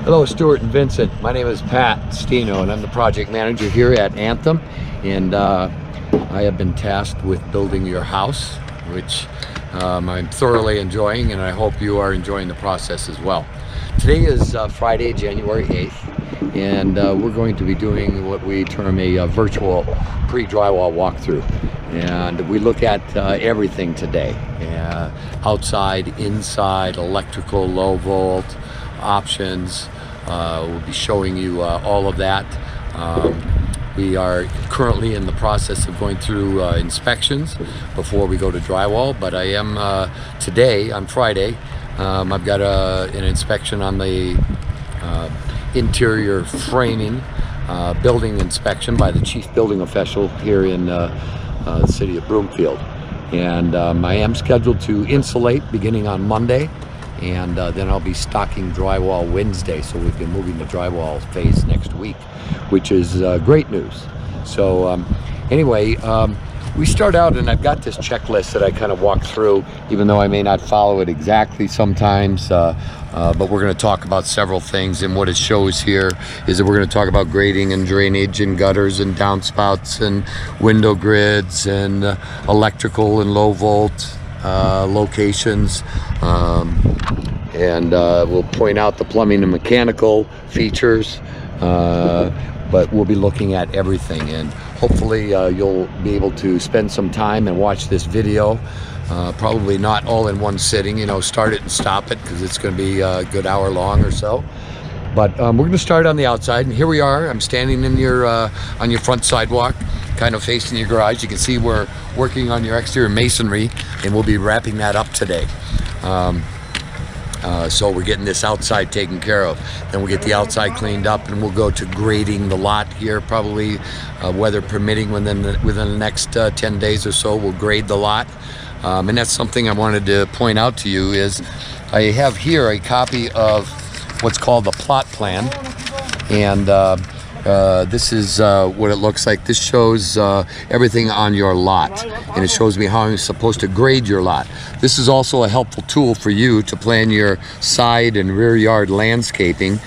Hello, Stuart and Vincent. My name is Pat Stino, and I'm the project manager here at Anthem. And I have been tasked with building your house, which I'm thoroughly enjoying, and I hope you are enjoying the process as well. Today is Friday, January 8th, and we're going to be doing what we term a virtual pre-drywall walkthrough. And we look at everything today, outside, inside, electrical, low volt, options. We'll be showing you all of that. We are currently in the process of going through inspections before we go to drywall, but I am today, on Friday, I've got an inspection on the interior framing, building inspection by the chief building official here in the city of Broomfield. And I am scheduled to insulate beginning on Monday, and then I'll be stocking drywall Wednesday. So we've been moving the drywall phase next week, which is great news. So anyway, we start out, and I've got this checklist that I kind of walk through, even though I may not follow it exactly sometimes, but we're going to talk about several things. And what it shows here is that we're going to talk about grading and drainage and gutters and downspouts and window grids and electrical and low volt locations, and we'll point out the plumbing and mechanical features, but we'll be looking at everything. And hopefully you'll be able to spend some time and watch this video, probably not all in one sitting, you know, start it and stop it, because it's going to be a good hour long or so. But we're going to start on the outside, and here we are. I'm standing in your on your front sidewalk, kind of facing your garage. You can see we're working on your exterior masonry, and we'll be wrapping that up today. So we're getting this outside taken care of. Then we'll get the outside cleaned up, and we'll go to grading the lot here, probably weather permitting within the next 10 days or so. We'll grade the lot. And that's something I wanted to point out to you is I have here a copy of what's called the plot plan, and this is what it looks like. This shows everything on your lot, and it shows me how I'm supposed to grade your lot. This is also a helpful tool for you to plan your side and rear yard landscaping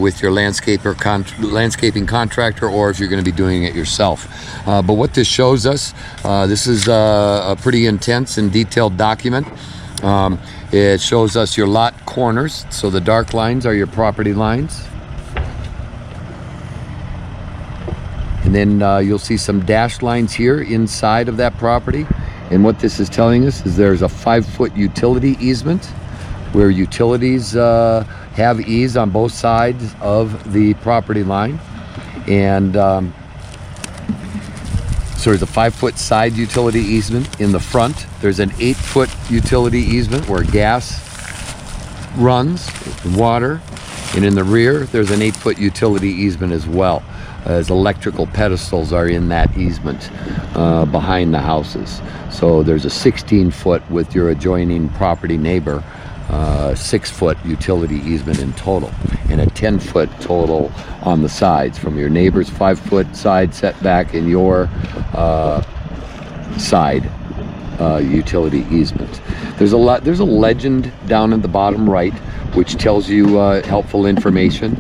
with your landscaping contractor, or if you're going to be doing it yourself. But what this shows us, this is a pretty intense and detailed document. It shows us your lot corners, so the dark lines are your property lines. And then you'll see some dashed lines here inside of that property. And what this is telling us is there's a 5-foot utility easement where utilities have ease on both sides of the property line. And so there's a 5-foot side utility easement in the front. There's an 8-foot utility easement where gas runs, water. And in the rear, there's an 8-foot utility easement as well, as electrical pedestals are in that easement behind the houses. So there's a 16-foot with your adjoining property neighbor, 6-foot utility easement in total, and a 10-foot total on the sides from your neighbor's 5-foot side setback and your side utility easement. There's a legend down at the bottom right which tells you helpful information.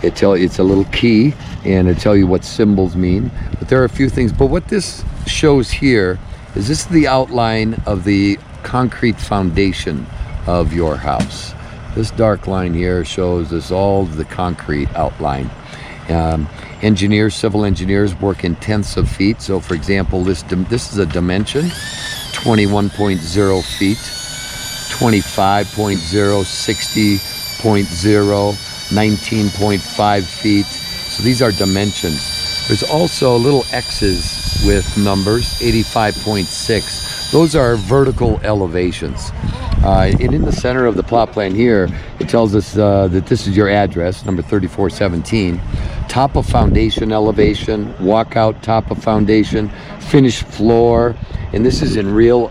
It's a little key, and it tells you what symbols mean. But there are a few things. But what this shows here is this is the outline of the concrete foundation of your house. This dark line here shows us all the concrete outline. Engineers, civil engineers work in tenths of feet. So for example, this is a dimension, 21.0 feet, 25.0, 60.0, 19.5 feet. So these are dimensions. There's also little X's with numbers, 85.6. Those are vertical elevations. And in the center of the plot plan here, it tells us that this is your address, number 3417. Top of foundation elevation, walkout top of foundation, finished floor, and this is in real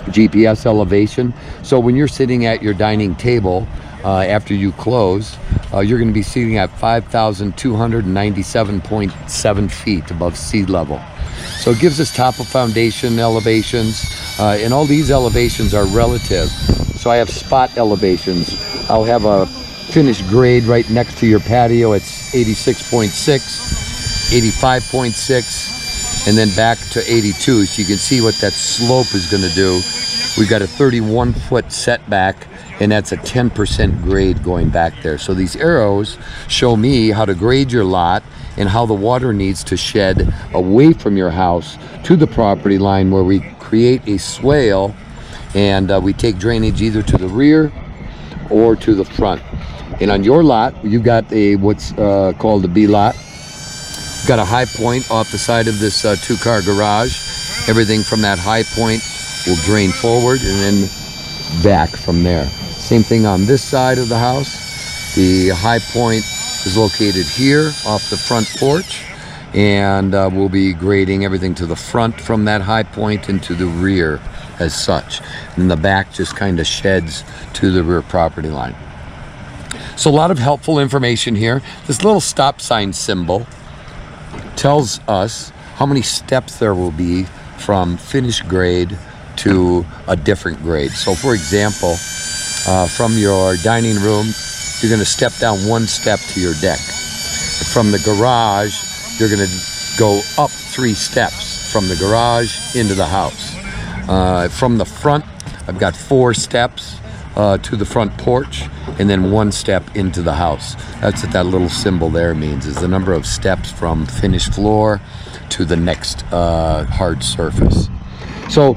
GPS elevation. So when you're sitting at your dining table, after you close, you're going to be sitting at 5,297.7 feet above sea level. So it gives us top of foundation elevations, And all these elevations are relative. So I have spot elevations. I'll have a finished grade right next to your patio. It's 86.6, 85.6, and then back to 82. So you can see what that slope is going to do. We've got a 31-foot setback, and that's a 10% grade going back there. So these arrows show me how to grade your lot and how the water needs to shed away from your house to the property line, where we create a swale, and we take drainage either to the rear or to the front. And on your lot, you've got a what's called a B lot. You've got a high point off the side of this two-car garage. Everything from that high point will drain forward and then back from there. Same thing on this side of the house. The high point is located here off the front porch, and we'll be grading everything to the front from that high point into the rear as such. And the back just kind of sheds to the rear property line. So a lot of helpful information here. This little stop sign symbol tells us how many steps there will be from finished grade to a different grade. So for example, from your dining room, you're going to step down one step to your deck. From the garage, you're going to go up 3 steps from the garage into the house. From the front, I've got 4 steps to the front porch, and then 1 step into the house. That's what that little symbol there means, is the number of steps from finished floor to the next hard surface. So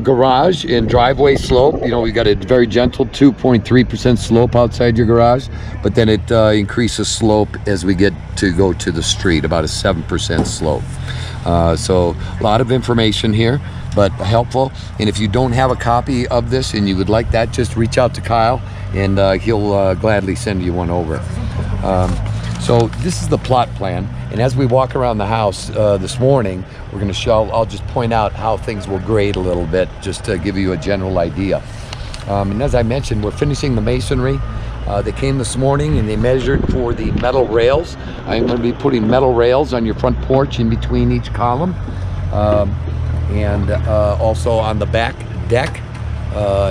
garage and driveway slope, you know, we got a very gentle 2.3% slope outside your garage, but then it increases slope as we get to go to the street, about a 7% slope. So a lot of information here, but helpful. And if you don't have a copy of this and you would like that, just reach out to Kyle, and he'll gladly send you one over. So this is the plot plan, and as we walk around the house this morning, we're going to show, I'll just point out how things will grade a little bit, just to give you a general idea. And as I mentioned, we're finishing the masonry. They came this morning and they measured for the metal rails. I'm going to be putting metal rails on your front porch in between each column, and also on the back deck.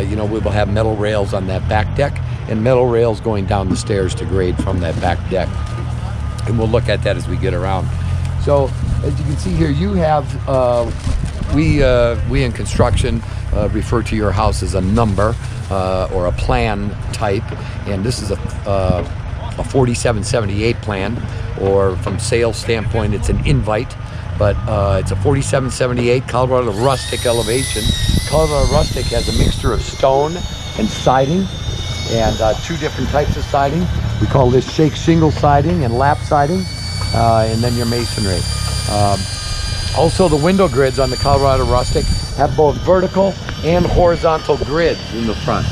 You know, we will have metal rails on that back deck and metal rails going down the stairs to grade from that back deck. And we'll look at that as we get around. So as you can see here, you have, we in construction refer to your house as a number or a plan type. And this is a 4778 plan, or from sales standpoint, it's an invite. But it's a 4778 Colorado rustic elevation. Colorado rustic has a mixture of stone and siding, and 2 different types of siding. We call this shake shingle siding and lap siding, and then your masonry. Also, the window grids on the Colorado rustic have both vertical and horizontal grids in the front.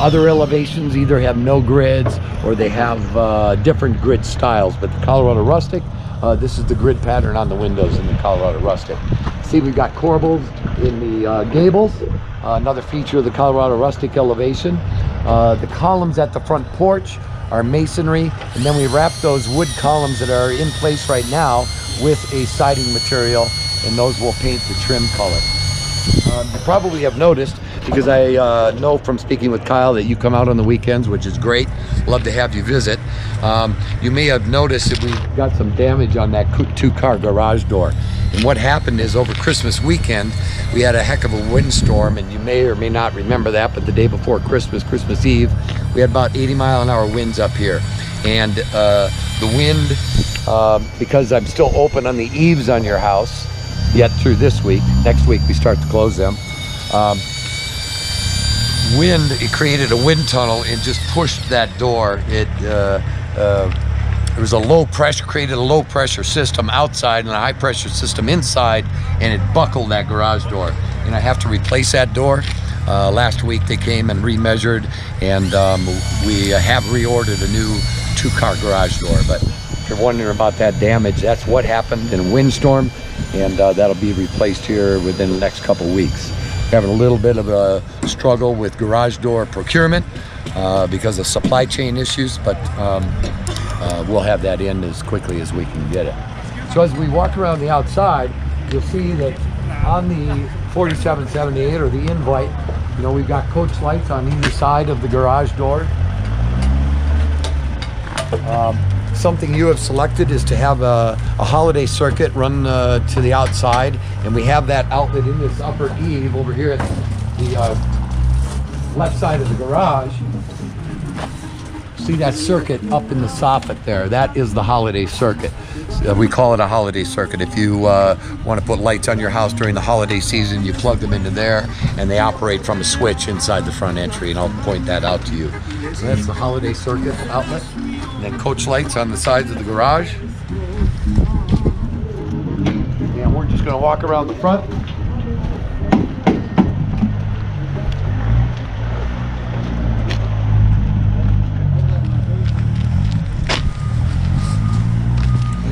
Other elevations either have no grids or they have different grid styles, but the Colorado rustic, this is the grid pattern on the windows in the Colorado rustic. See, we've got corbels in the gables, another feature of the Colorado rustic elevation. The columns at the front porch are masonry, and then we wrap those wood columns that are in place right now with a siding material, and those will paint the trim color. You probably have noticed, because I know from speaking with Kyle that you come out on the weekends, which is great. Love to have you visit. You may have noticed that we got some damage on that 2-car garage door. And what happened is, over Christmas weekend, we had a heck of a windstorm, and you may or may not remember that, but the day before Christmas, Christmas Eve, we had about 80-mile-an-hour winds up here. And the wind, because I'm still open on the eaves on your house, yet through this week, next week we start to close them, it created a wind tunnel and just pushed that door. There was a low pressure, created a low pressure system outside and a high pressure system inside, and it buckled that garage door. And I have to replace that door. Last week they came and remeasured, and we have reordered a new 2-car garage door. But if you're wondering about that damage, that's what happened in a windstorm, and that'll be replaced here within the next couple weeks. We're having a little bit of a struggle with garage door procurement because of supply chain issues, but we'll have that in as quickly as we can get it. So as we walk around the outside, you'll see that on the 4778 or the invite. You know, we've got coach lights on either side of the garage door. Something you have selected is to have a holiday circuit run to the outside, and we have that outlet in this upper eave over here at the left side of the garage. See that circuit up in the soffit there? That is the holiday circuit. We call it a holiday circuit. If you want to put lights on your house during the holiday season, you plug them into there, and they operate from a switch inside the front entry, and I'll point that out to you. So that's the holiday circuit outlet. And then coach lights on the sides of the garage. And we're just going to walk around the front.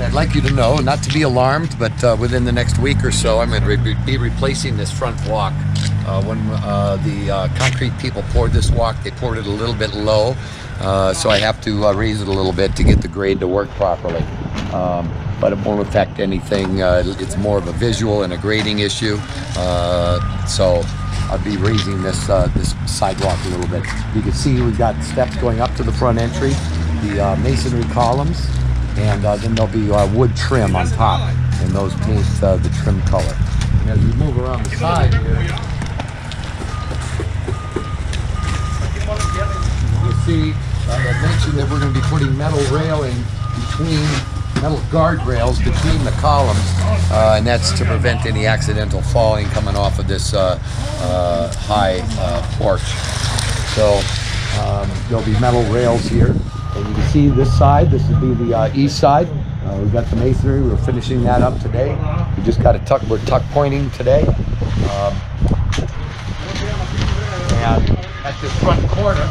I'd like you to know, not to be alarmed, but within the next week or so, I'm going to be replacing this front walk. When the concrete people poured this walk, they poured it a little bit low, so I have to raise it a little bit to get the grade to work properly. But it won't affect anything. It's more of a visual and a grading issue. So I'll be raising this sidewalk a little bit. You can see we've got steps going up to the front entry, the masonry columns, and then there'll be wood trim on top, and those paint the trim color. And as we move around the side here, you'll see I mentioned that we're going to be putting metal railing metal guardrails between the columns, and that's to prevent any accidental falling coming off of this high porch. So there'll be metal rails here. And you can see this side, this would be the east side. We've got the masonry, we're finishing that up today. We just got we're tuck pointing today. And at this front corner,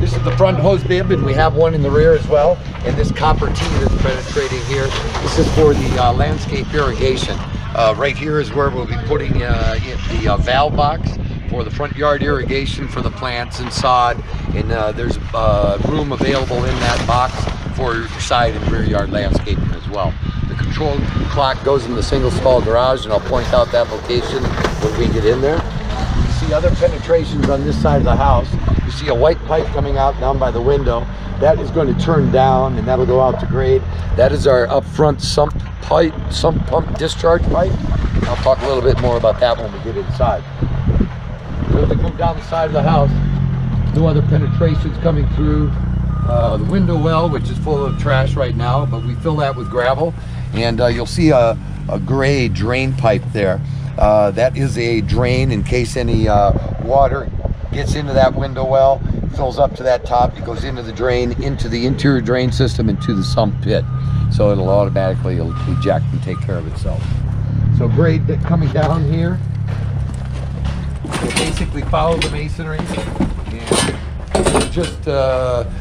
this is the front hose bib, and we have one in the rear as well. And this copper tee that's penetrating here, this is for the landscape irrigation. Right here is where we'll be putting in the valve box for the front yard irrigation for the plants and sod, and there's room available in that box for side and rear yard landscaping as well. The control clock goes in the single stall garage, and I'll point out that location when we get in there. You see other penetrations on this side of the house. You see a white pipe coming out down by the window. That is going to turn down, and that'll go out to grade. That is our up front sump pump discharge pipe. I'll talk a little bit more about that when we get inside. As we come down the side of the house, no other penetrations coming through the window well, which is full of trash right now, but we fill that with gravel. And you'll see a gray drain pipe there. That is a drain in case any water gets into that window well, fills up to that top, it goes into the drain, into the interior drain system, into the sump pit. So it'll automatically eject and take care of itself. So grade coming down here. We'll basically follow the masonry, and just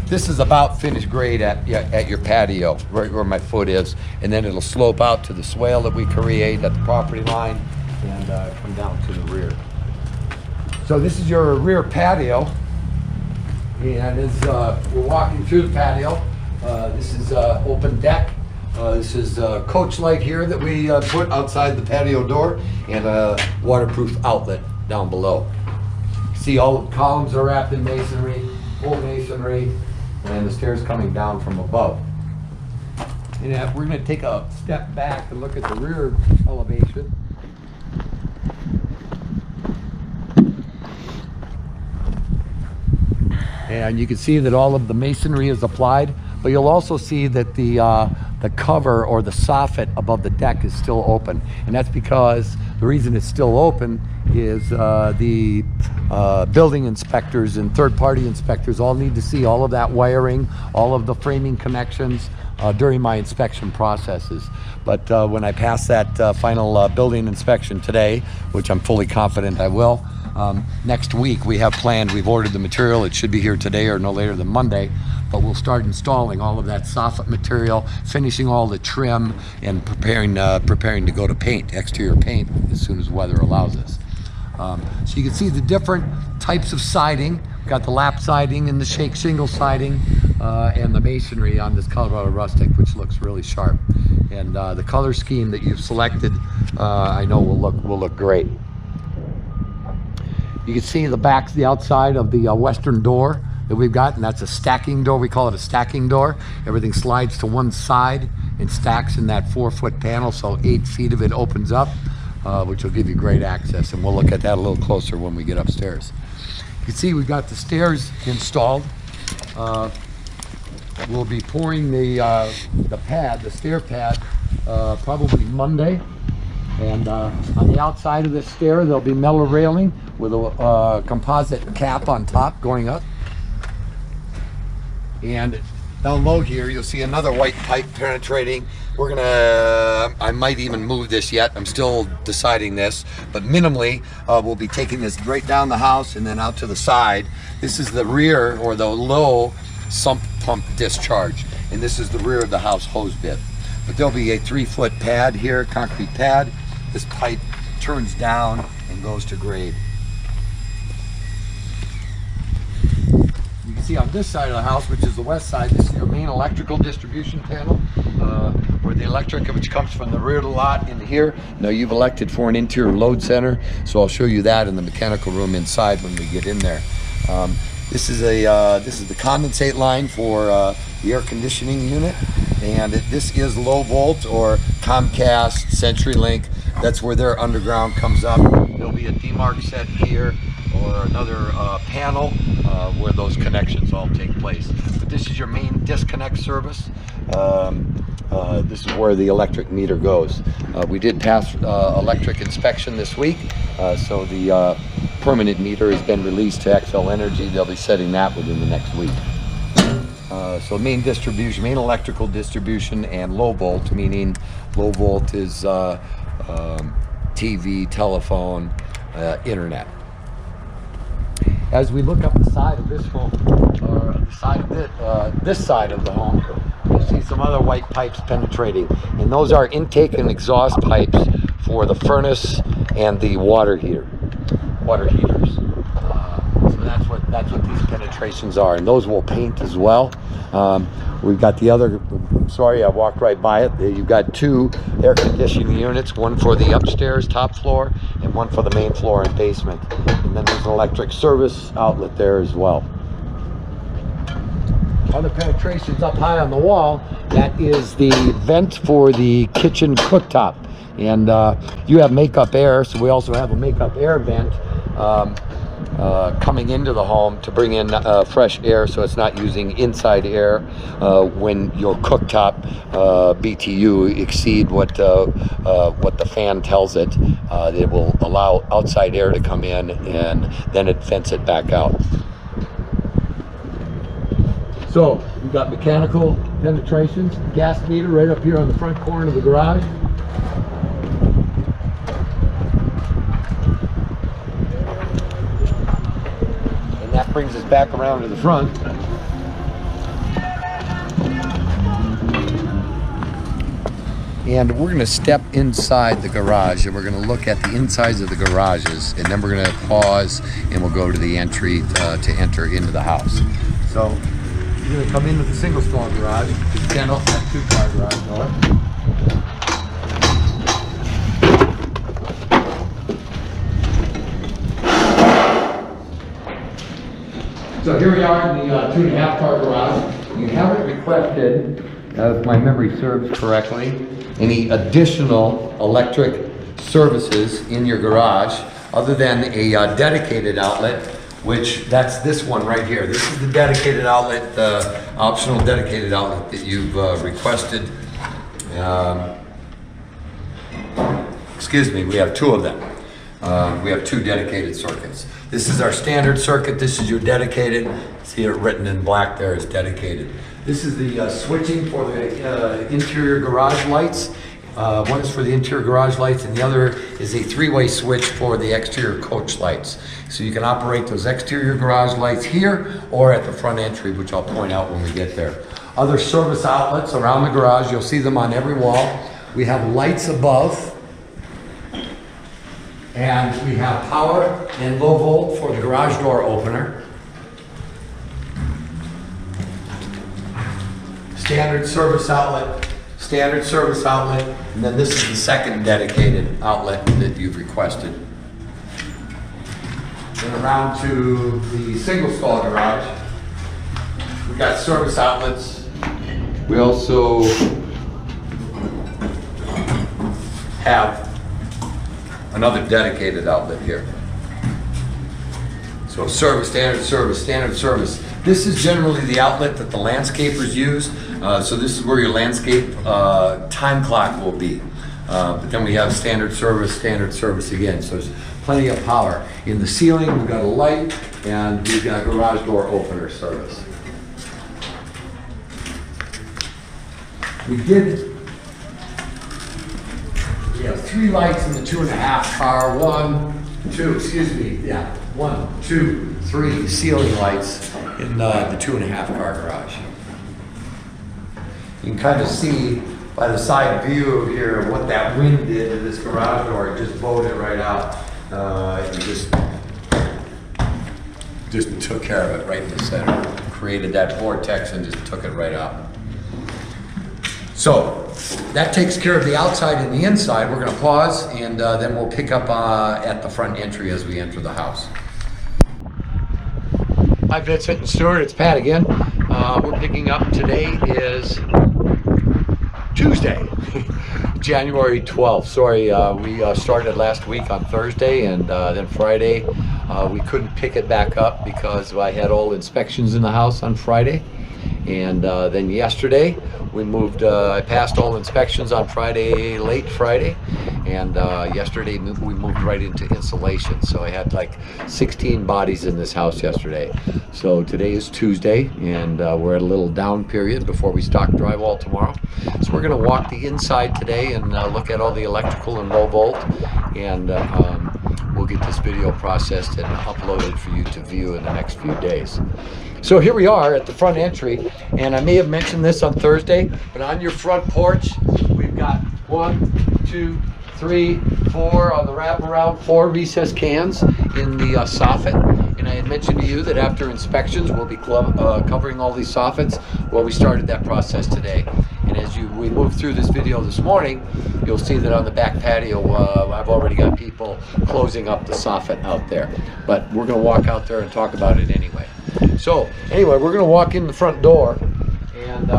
this is about finished grade at your patio, right where my foot is, and then it'll slope out to the swale that we create at the property line and come down to the rear. So this is your rear patio, and as we're walking through the patio, this is open deck. This is a coach light here that we put outside the patio door, and a waterproof outlet down below. See, all the columns are wrapped in masonry, full masonry, and the stairs coming down from above. And we're going to take a step back and look at the rear elevation. And you can see that all of the masonry is applied, but you'll also see that the cover or the soffit above the deck is still open. And that's because the reason it's still open is the building inspectors and third-party inspectors all need to see all of that wiring, all of the framing connections during my inspection processes. But when I pass that final building inspection today, which I'm fully confident I will, next week we have planned, we've ordered the material, it should be here today or no later than Monday, but we'll start installing all of that soffit material, finishing all the trim, and preparing to go to paint, exterior paint, as soon as weather allows us. So you can see the different types of siding. We've got the lap siding and the shake shingle siding, and the masonry on this Colorado rustic, which looks really sharp. And the color scheme that you've selected, I know will look great. You can see the outside of the western door that we've got, and that's a stacking door. We call it a stacking door. Everything slides to one side and stacks in that 4-foot panel, so 8 feet of it opens up, which will give you great access. And we'll look at that a little closer when we get upstairs. You can see we've got the stairs installed. We'll be pouring the stair pad, probably Monday. And on the outside of this stair, there'll be metal railing with a composite cap on top going up. And down low here, you'll see another white pipe penetrating. I might even move this yet. I'm still deciding this, but minimally, we'll be taking this right down the house and then out to the side. This is the rear, or the low sump pump discharge. And this is the rear of the house hose bib. But there'll be a 3-foot pad here, concrete pad. This pipe turns down and goes to grade. You can see on this side of the house, which is the west side, this is your main electrical distribution panel, where the electric, which comes from the rear of the lot into here. Now you've elected for an interior load center, so I'll show you that in the mechanical room inside when we get in there. This is the condensate line for the air conditioning unit, and this is low volt or Comcast, CenturyLink. That's where their underground comes up. There'll be a demarc set here, or another panel where those connections all take place. But this is your main disconnect service. This is where the electric meter goes. We did pass electric inspection this week, so the permanent meter has been released to XL Energy. They'll be setting that within the next week. So main electrical distribution, and low volt, meaning low volt is TV, telephone, internet. As we look up the side of this home, or the side of this side of the home, you'll see some other white pipes penetrating, and those are intake and exhaust pipes for the furnace and the water heaters. So that's what these penetrations are, and those will paint as well. We've got the other. Sorry, I walked right by it. You've got 2 air conditioning units, one for the upstairs top floor and one for the main floor and basement. And then there's an electric service outlet there as well. Other penetrations up high on the wall, that is the vent for the kitchen cooktop. And you have makeup air, so we also have a makeup air vent coming into the home to bring in fresh air, so it's not using inside air when your cooktop BTU exceed what the fan tells it. It will allow outside air to come in, and then it vents it back out. So we've got mechanical penetrations, gas meter right up here on the front corner of the garage. That brings us back around to the front. And we're going to step inside the garage, and we're going to look at the insides of the garages, and then we're going to pause and we'll go to the entry to enter into the house. So you're going to come in with a single stall garage. You can't open that 2-car garage door. So here we are in the 2.5-car garage. You haven't requested, if my memory serves correctly, any additional electric services in your garage other than a dedicated outlet, which that's this one right here. This is the dedicated outlet, the optional dedicated outlet that you've requested. Excuse me, we have 2 of them. We have 2 dedicated circuits. This is our standard circuit. This is your dedicated. See it written in black there is dedicated. This is the switching for the interior garage lights. One is for the interior garage lights, and the other is a 3-way switch for the exterior coach lights. So you can operate those exterior garage lights here or at the front entry, which I'll point out when we get there. Other service outlets around the garage, you'll see them on every wall. We have lights above, and we have power and low volt for the garage door opener. Standard service outlet standard service outlet, and then this is the second dedicated outlet that you've requested. Then around to the single stall garage. We've got service outlets. We also have another dedicated outlet here. So service, standard service, standard service. This is generally the outlet that the landscapers use. So this is where your landscape time clock will be. But then we have standard service again. So there's plenty of power. In the ceiling, we've got a light, and we've got garage door opener service. We have 3 lights in the 2.5 car. 1, 2, 3 ceiling lights in the 2.5 car garage. You can kind of see by the side view here what that wind did to this garage door. It just bowed it right out. It just took care of it right in the center. Created that vortex and just took it right out. So that takes care of the outside and the inside. We're going to pause, and then we'll pick up at the front entry as we enter the house. Hi Vincent and Stuart, it's Pat again. We're picking up, today is Tuesday, January 12th. Sorry, we started last week on Thursday, and then Friday we couldn't pick it back up because I had all inspections in the house on Friday. And then yesterday we moved, I passed all inspections on Friday, late Friday, and yesterday we moved right into insulation. So I had like 16 bodies in this house yesterday. So today is Tuesday, and we're at a little down period before we stock drywall tomorrow. So we're gonna walk the inside today and look at all the electrical and low volt, and we'll get this video processed and uploaded for you to view in the next few days. So here we are at the front entry, and I may have mentioned this on Thursday, but on your front porch, we've got 1, 2, 3, 4 on the wraparound, 4 recessed cans in the soffit. And I had mentioned to you that after inspections, we'll be covering all these soffits. Well, we started that process today. And as we move through this video this morning, you'll see that on the back patio, I've already got people closing up the soffit out there. But we're gonna walk out there and talk about it anyway. So anyway, we're gonna walk in the front door, and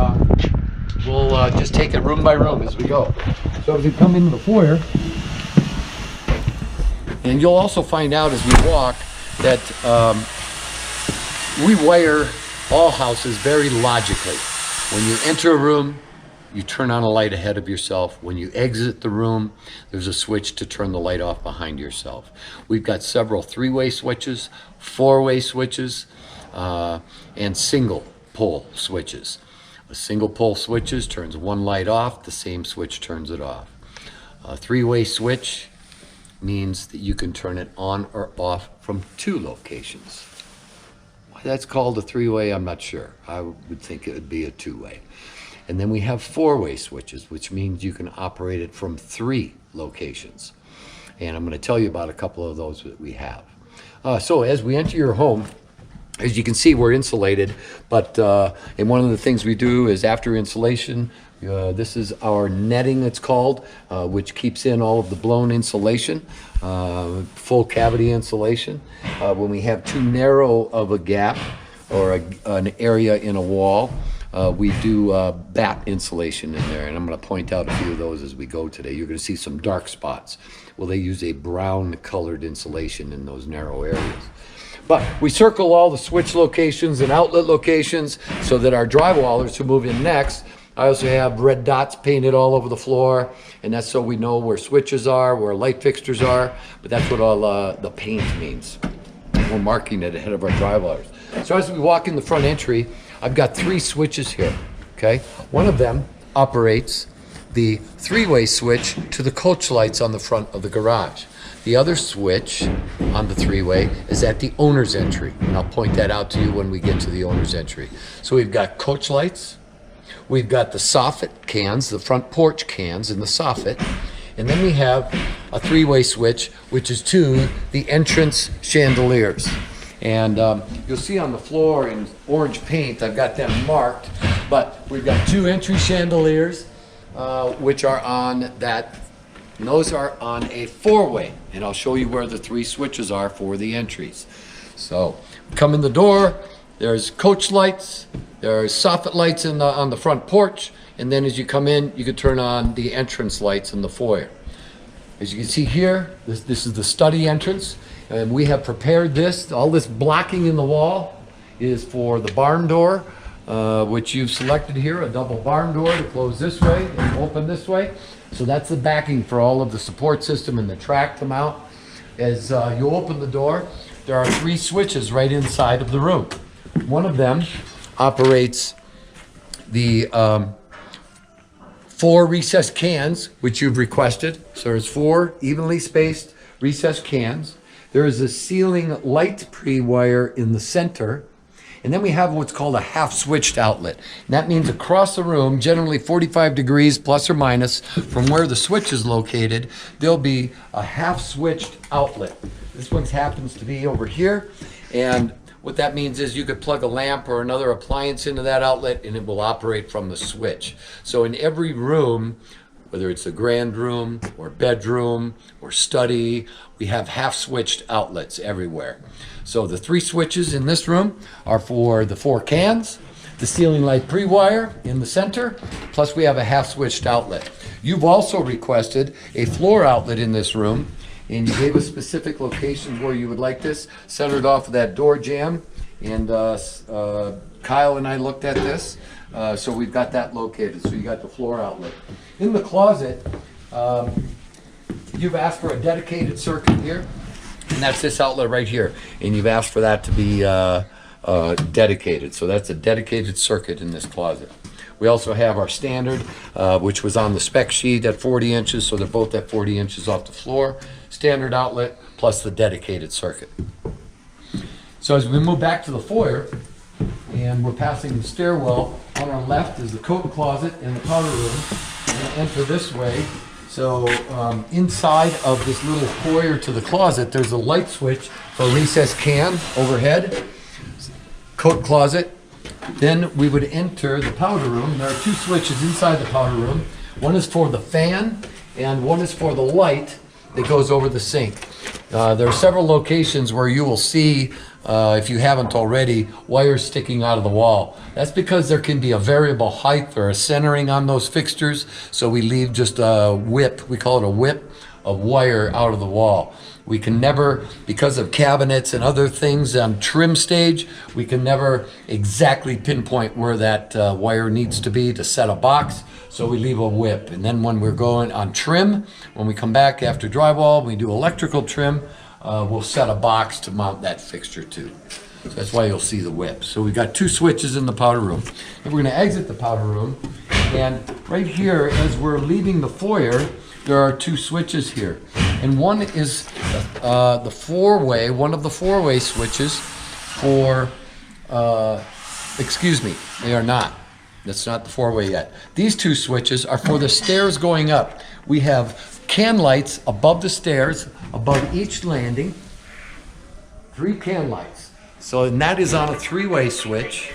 we'll just take it room by room as we go. So as we come into the foyer, and you'll also find out as we walk that we wire all houses very logically. When you enter a room, you turn on a light ahead of yourself. When you exit the room, there's a switch to turn the light off behind yourself. We've got several 3-way switches, 4-way switches, and single pole switches. A single pole switches turns one light off, the same switch turns it off. A 3-way switch means that you can turn it on or off from 2 locations. Why that's called a 3-way, I'm not sure. I would think it would be a 2-way. And then we have 4-way switches, which means you can operate it from 3 locations. And I'm going to tell you about a couple of those that we have. So as we enter your home, as you can see, we're insulated, but and one of the things we do is after insulation, this is our netting, it's called, which keeps in all of the blown insulation, full cavity insulation. When we have too narrow of a gap or an area in a wall, we do bat insulation in there, and I'm going to point out a few of those as we go today. You're going to see some dark spots. Well, they use a brown colored insulation in those narrow areas. But we circle all the switch locations and outlet locations so that our drywallers who move in next, I also have red dots painted all over the floor, and that's so we know where switches are, where light fixtures are, but that's what all the paint means. We're marking it ahead of our drywallers. So as we walk in the front entry, I've got 3 switches here, okay? One of them operates the 3-way switch to the coach lights on the front of the garage. The other switch on the 3-way is at the owner's entry, and I'll point that out to you when we get to the owner's entry. So we've got coach lights, we've got the soffit cans, the front porch cans in the soffit, and then we have a 3-way switch, which is to the entrance chandeliers. And you'll see on the floor in orange paint, I've got them marked, but we've got 2 entry chandeliers, which are on that. And those are on a 4-way, and I'll show you where the 3 switches are for the entries. So come in the door, there's coach lights, there's soffit lights on the front porch, and then as you come in, you can turn on the entrance lights in the foyer. As you can see here, this is the study entrance, and we have prepared this. All this blocking in the wall is for the barn door, which you've selected here, a double barn door to close this way and open this way. So that's the backing for all of the support system and the track to mount. As you open the door, there are 3 switches right inside of the room. One of them operates the 4 recessed cans, which you've requested. So there's 4 evenly spaced recessed cans. There is a ceiling light pre-wire in the center. And then we have what's called a half switched outlet. And that means across the room, generally 45 degrees plus or minus from where the switch is located, there'll be a half switched outlet. This one happens to be over here. And what that means is you could plug a lamp or another appliance into that outlet and it will operate from the switch. So in every room, whether it's a grand room or bedroom or study, we have half switched outlets everywhere. So the 3 switches in this room are for the 4 cans, the ceiling light pre-wire in the center, plus we have a half switched outlet. You've also requested a floor outlet in this room, and you gave a specific location where you would like this, centered off of that door jamb. And Kyle and I looked at this, so we've got that located. So you got the floor outlet. In the closet, you've asked for a dedicated circuit here, and that's this outlet right here. And you've asked for that to be dedicated. So that's a dedicated circuit in this closet. We also have our standard, which was on the spec sheet at 40 inches, so they're both at 40 inches off the floor. Standard outlet plus the dedicated circuit. So as we move back to the foyer, and we're passing the stairwell, on our left is the coat closet and the powder room. We're going to enter this way. So inside of this little foyer to the closet, there's a light switch for a recessed can overhead, coat closet. Then we would enter the powder room. There are 2 switches inside the powder room. One is for the fan and one is for the light that goes over the sink. There are several locations where you will see, if you haven't already, wires sticking out of the wall. That's because there can be a variable height or a centering on those fixtures, so we leave just a whip, we call it a whip, of wire out of the wall. We can never, because of cabinets and other things on trim stage, we can never exactly pinpoint where that wire needs to be to set a box, so we leave a whip. And then when we're going on trim, when we come back after drywall, we do electrical trim, we'll set a box to mount that fixture to. So that's why you'll see the whip. So we've got 2 switches in the powder room. And we're going to exit the powder room, and right here, as we're leaving the foyer, there are 2 switches here. And one is the 4-way, one of the 4-way switches for, excuse me, they are not. That's not the 4-way yet. These 2 switches are for the stairs going up. We have can lights above the stairs, above each landing, 3 can lights. So, and that is on a 3-way switch,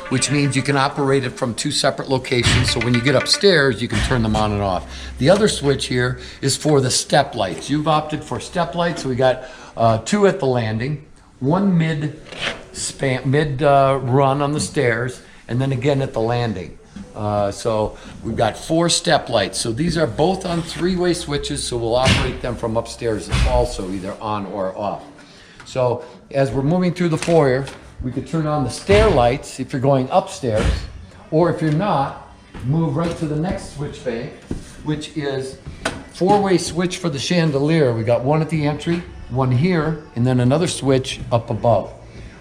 which means you can operate it from 2 separate locations. So when you get upstairs, you can turn them on and off. The other switch here is for the step lights. You've opted for step lights. So we got 2 at the landing, 1 mid run on the stairs, and then again at the landing. So we've got 4 step lights. So these are both on 3-way switches, so we'll operate them from upstairs also, either on or off. So as we're moving through the foyer, we could turn on the stair lights if you're going upstairs, or if you're not, move right to the next switch bank, which is 4-way switch for the chandelier. We got 1 at the entry, 1 here, and then another switch up above.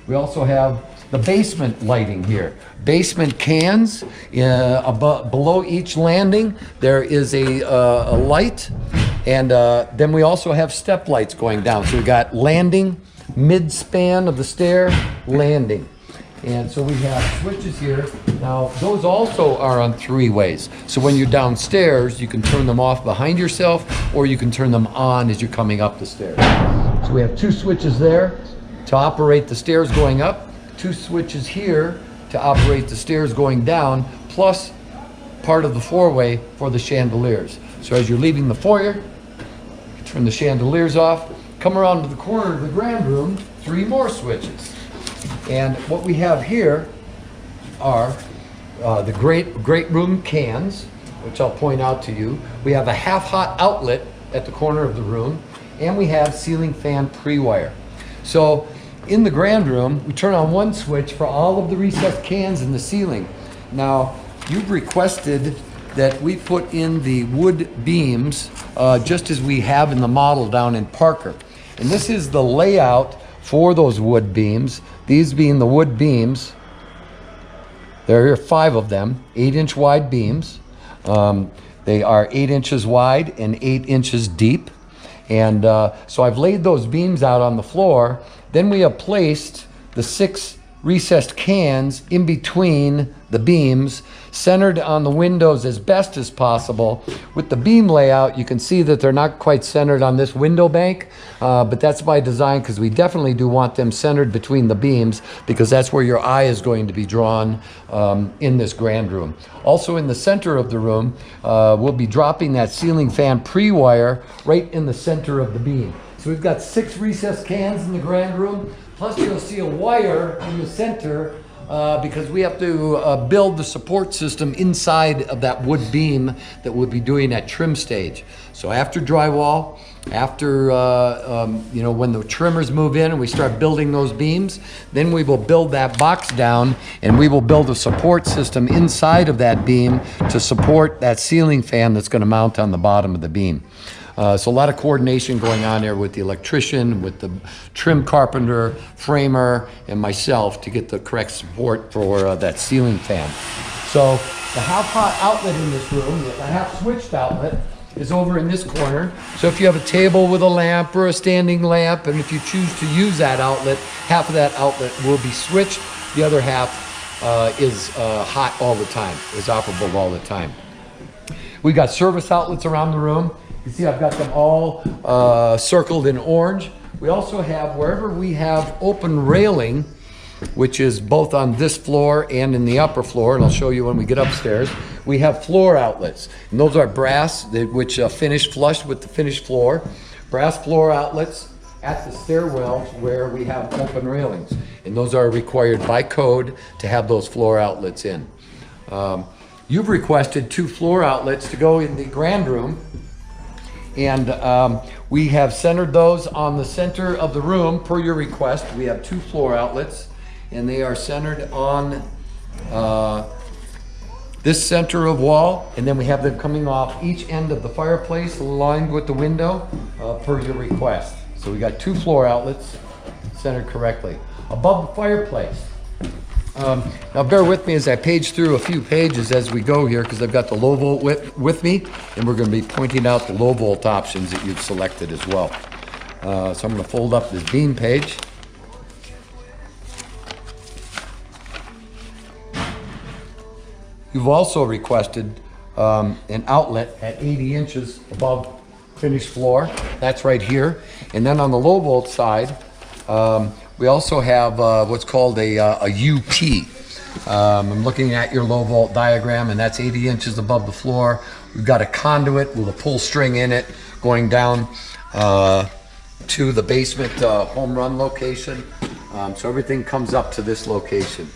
We also have the basement lighting here. Basement cans, below each landing, there is a light, and then we also have step lights going down. So we got landing, mid-span of the stair, landing. And so we have switches here. Now, those also are on 3 ways. So when you're downstairs, you can turn them off behind yourself, or you can turn them on as you're coming up the stairs. So we have 2 switches there to operate the stairs going up, 2 switches here to operate the stairs going down, plus part of the four-way for the chandeliers. So as you're leaving the foyer, turn the chandeliers off, come around to the corner of the grand room, 3 more switches. And what we have here are the great room cans, which I'll point out to you. We have a half-hot outlet at the corner of the room, and we have ceiling fan pre-wire. So in the grand room, we turn on one switch for all of the recessed cans in the ceiling. Now, you've requested that we put in the wood beams just as we have in the model down in Parker. And this is the layout for those wood beams. These being the wood beams. There are 5 of them, 8-inch wide beams. They are 8 inches wide and 8 inches deep. And so I've laid those beams out on the floor. Then we have placed the 6 recessed cans in between the beams, centered on the windows as best as possible. With the beam layout, you can see that they're not quite centered on this window bank, but that's by design, because we definitely do want them centered between the beams, because that's where your eye is going to be drawn in this grand room. Also in the center of the room, we'll be dropping that ceiling fan pre-wire right in the center of the beam. So we've got 6 recessed cans in the grand room, plus you'll see a wire in the center because we have to build the support system inside of that wood beam that we'll be doing at trim stage. So after drywall, after when the trimmers move in and we start building those beams, then we will build that box down and we will build a support system inside of that beam to support that ceiling fan that's going to mount on the bottom of the beam. So a lot of coordination going on there with the electrician, with the trim carpenter, framer, and myself to get the correct support for that ceiling fan. So the half-hot outlet in this room, the half-switched outlet, is over in this corner. So if you have a table with a lamp or a standing lamp, and if you choose to use that outlet, half of that outlet will be switched. The other half is hot all the time, is operable all the time. We've got service outlets around the room. You see I've got them all circled in orange. We also have, wherever we have open railing, which is both on this floor and in the upper floor, and I'll show you when we get upstairs, we have floor outlets. And those are brass, which finish flush with the finished floor. Brass floor outlets at the stairwell where we have open railings. And those are required by code to have those floor outlets in. You've requested 2 floor outlets to go in the grand room. And we have centered those on the center of the room per your request. We have 2 floor outlets, and they are centered on this center of wall, and then we have them coming off each end of the fireplace aligned with the window per your request. So we got 2 floor outlets centered correctly. Above the fireplace. Now bear with me as I page through a few pages as we go here, because I've got the low volt with me, and we're going to be pointing out the low volt options that you've selected as well. So I'm going to fold up this beam page. You've also requested an outlet at 80 inches above finished floor. That's right here. And then on the low volt side, we also have what's called a UP. I'm looking at your low volt diagram, and that's 80 inches above the floor. We've got a conduit with a pull string in it going down to the basement home run location. So everything comes up to this location.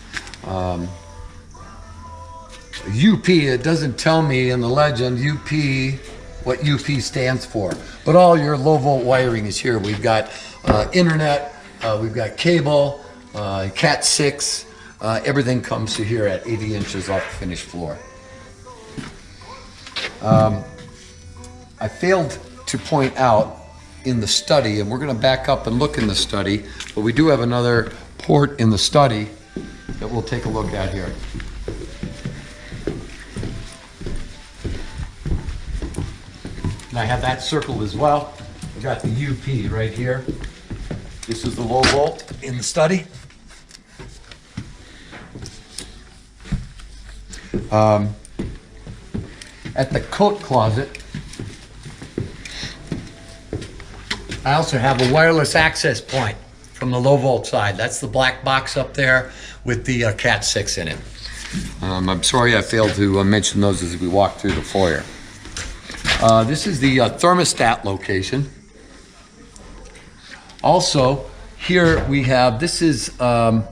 UP, it doesn't tell me in the legend, UP, what UP stands for. But all your low volt wiring is here. We've got internet, we've got cable, Cat 6, everything comes to here at 80 inches off the finished floor. I failed to point out in the study, and we're going to back up and look in the study, but we do have another port in the study that we'll take a look at here. And I have that circled as well. We got the UP right here. This is the low volt in the study. At the coat closet, I also have a wireless access point from the low volt side. That's the black box up there with the Cat 6 in it. I'm sorry I failed to mention those as we walk through the foyer. This is the thermostat location. Also, here we have, this is the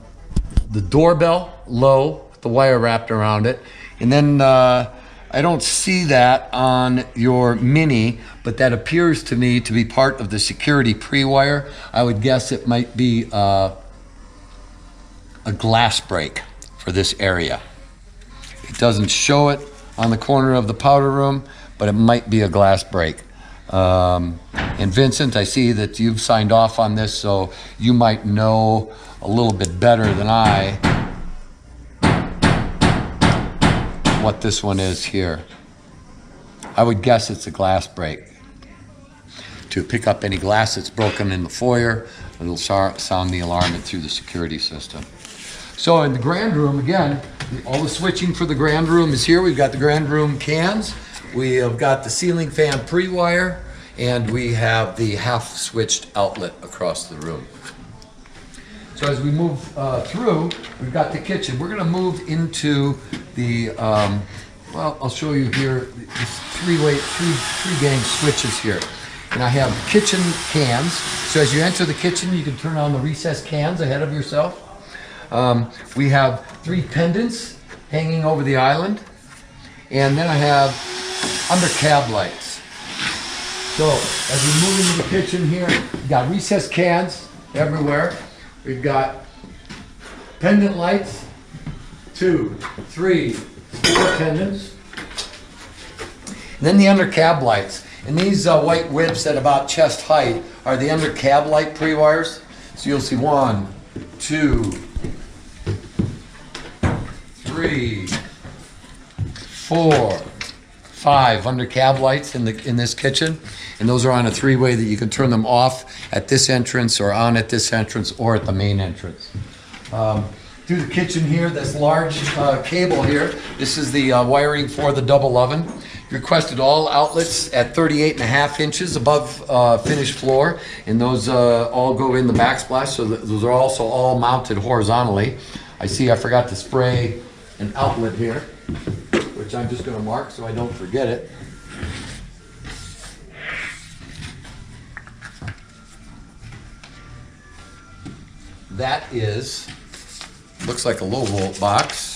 doorbell, low, with the wire wrapped around it. And then I don't see that on your Mini, but that appears to me to be part of the security pre-wire. I would guess it might be a glass break for this area. It doesn't show it on the corner of the powder room, but it might be a glass break. And Vincent, I see that you've signed off on this, so you might know a little bit better than I what this one is here. I would guess it's a glass break. To pick up any glass that's broken in the foyer, it'll sound the alarm through the security system. So in the grand room, again, all the switching for the grand room is here. We've got the grand room cans. We have got the ceiling fan pre-wire, and we have the half-switched outlet across the room. So as we move through, we've got the kitchen. We're gonna move into the, well, I'll show you here, this three gang switches here. And I have kitchen cans. So as you enter the kitchen, you can turn on the recessed cans ahead of yourself. We have 3 pendants hanging over the island. And then I have under cab lights. So as we move into the kitchen here, we've got recessed cans everywhere. We've got pendant lights, 2, 3, 4 pendants. And then the under cab lights. And these white whips at about chest height are the under cab light pre-wires. So you'll see 1, 2, 3, 4, 5 under cab lights in this kitchen. And those are on a 3-way that you can turn them off at this entrance or on at this entrance or at the main entrance. Through the kitchen here, this large cable here, this is the wiring for the double oven. Requested all outlets at 38.5 inches above finished floor, and those all go in the backsplash, so those are also all mounted horizontally. I see I forgot to spray an outlet here, which I'm just going to mark so I don't forget it. That looks like a low volt box.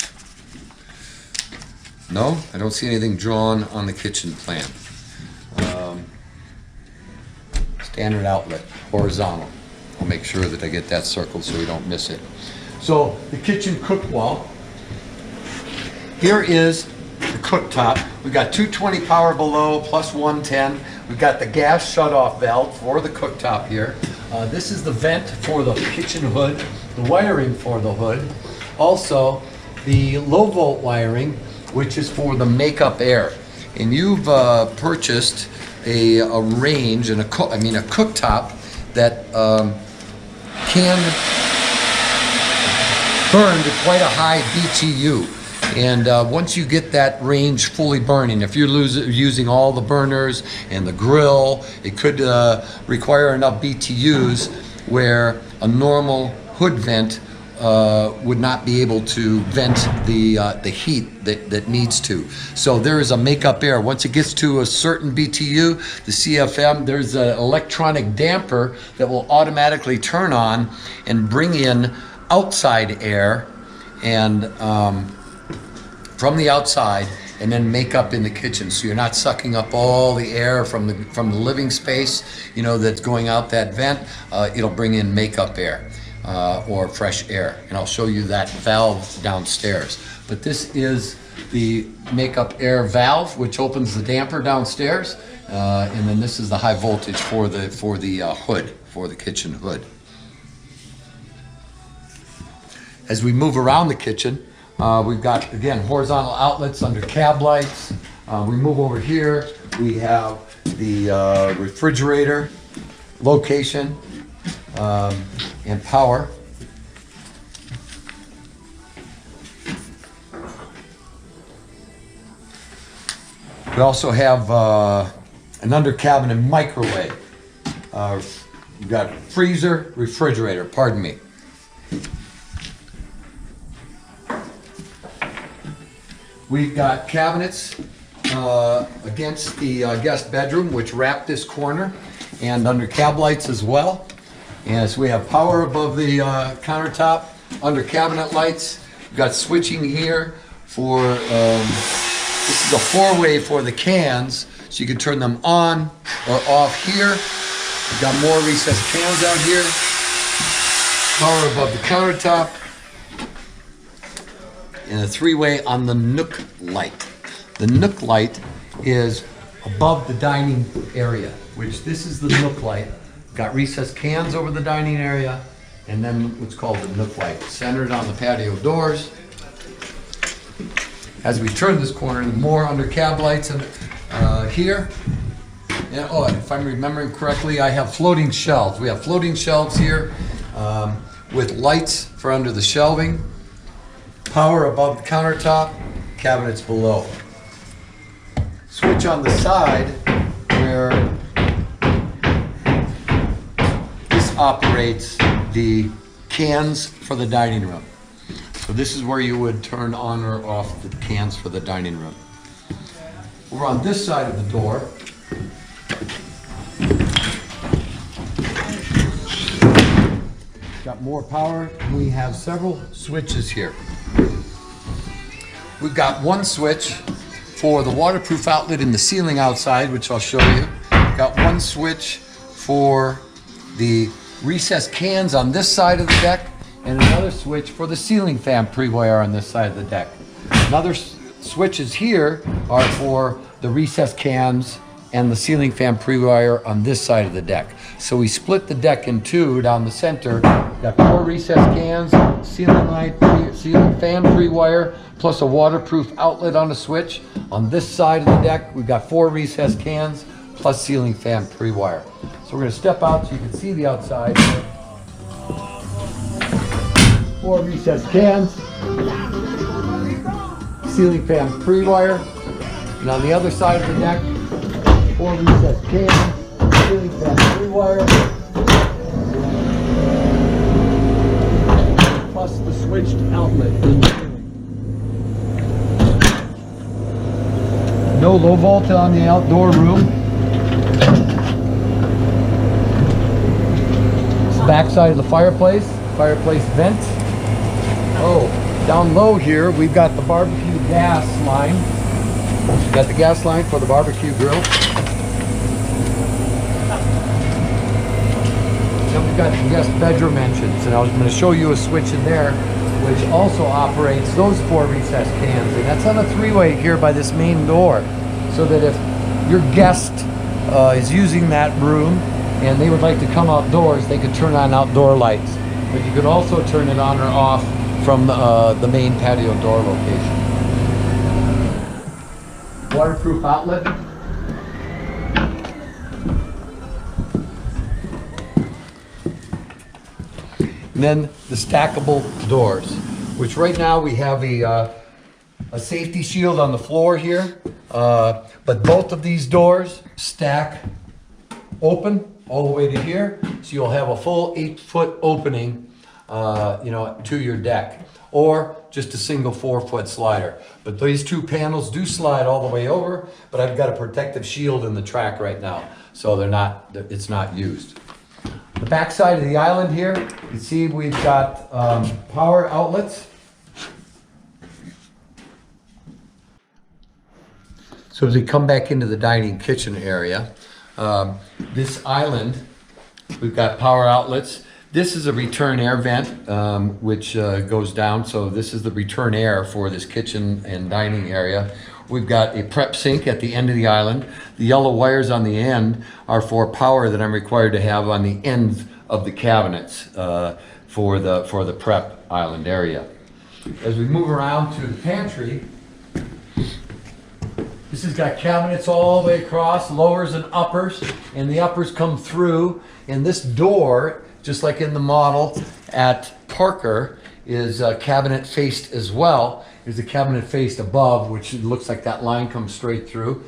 No, I don't see anything drawn on the kitchen plan. Standard outlet, horizontal. I'll make sure that I get that circled so we don't miss it. So the kitchen cook wall. Here is the cooktop. We've got 220 power below plus 110. We've got the gas shut-off valve for the cooktop here. This is the vent for the kitchen hood, the wiring for the hood. Also, the low volt wiring, which is for the makeup air. And you've purchased a range and a cooktop that can burn to quite a high BTU. And once you get that range fully burning, if you're using all the burners and the grill, it could require enough BTUs where a normal hood vent would not be able to vent the heat that needs to. So there is a makeup air. Once it gets to a certain BTU, the CFM, there's an electronic damper that will automatically turn on and bring in outside air and from the outside, and then make up in the kitchen, so you're not sucking up all the air from the living space, you know, that's going out that vent. It'll bring in makeup air or fresh air, and I'll show you that valve downstairs. But this is the makeup air valve, which opens the damper downstairs, and then this is the high voltage for the hood, for the kitchen hood. As we move around the kitchen, we've got, again, horizontal outlets under cab lights. We move over here, we have the refrigerator location and power. We also have an under cabinet microwave. We've got freezer, refrigerator, pardon me. We've got cabinets against the guest bedroom, which wrap this corner, and under cab lights as well. And so we have power above the countertop, under cabinet lights. We've got switching here for, this is a 4-way for the cans, so you can turn them on or off here. We've got more recessed cans out here. Power above the countertop. And a 3-way on the Nook light. The Nook light is above the dining area, which this is the Nook light. Got recessed cans over the dining area, and then what's called the Nook light, centered on the patio doors. As we turn this corner, more under cab lights and here. And, oh, if I'm remembering correctly, I have floating shelves. We have floating shelves here with lights for under the shelving. Power above the countertop, cabinets below. Switch on the side where this operates the cans for the dining room. So this is where you would turn on or off the cans for the dining room. We're on this side of the door. Got more power. We have several switches here. We've got one switch for the waterproof outlet in the ceiling outside, which I'll show you. Got one switch for the recessed cans on this side of the deck, and another switch for the ceiling fan pre-wire on this side of the deck. Another switches here are for the recessed cans and the ceiling fan pre-wire on this side of the deck. So we split the deck in two down the center. Got 4 recessed cans, ceiling fan pre-wire, plus a waterproof outlet on a switch. On this side of the deck, we've got 4 recessed cans, plus ceiling fan pre-wire. So we're gonna step out so you can see the outside. 4 recessed cans, ceiling fan pre-wire, and on the other side of the deck, 4 recessed cans, ceiling fan pre-wire, plus the switched outlet. No low volta on the outdoor room. It's the back side of the fireplace vent. Oh, down low here, we've got the barbecue gas line. We've got the gas line for the barbecue grill. Then we've got the guest bedroom entrance, and I was going to show you a switch in there, which also operates those 4 recessed cans. And that's on a 3-way here by this main door, so that if your guest is using that room and they would like to come outdoors, they could turn on outdoor lights. But you could also turn it on or off from the main patio door location. Waterproof outlet. And then the stackable doors, which right now we have a safety shield on the floor here, but both of these doors stack open all the way to here, so you'll have a full 8-foot opening, to your deck, or just a single 4-foot slider. But these 2 panels do slide all the way over, but I've got a protective shield in the track right now, so it's not used. The back side of the island here, you see we've got power outlets. So as we come back into the dining kitchen area, this island, we've got power outlets. This is a return air vent, which goes down. So this is the return air for this kitchen and dining area. We've got a prep sink at the end of the island. The yellow wires on the end are for power that I'm required to have on the ends of the cabinets for the prep island area. As we move around to the pantry, this has got cabinets all the way across, lowers and uppers, and the uppers come through. And this door, just like in the model at Parker, is cabinet faced as well. There's a cabinet faced above, which looks like that line comes straight through.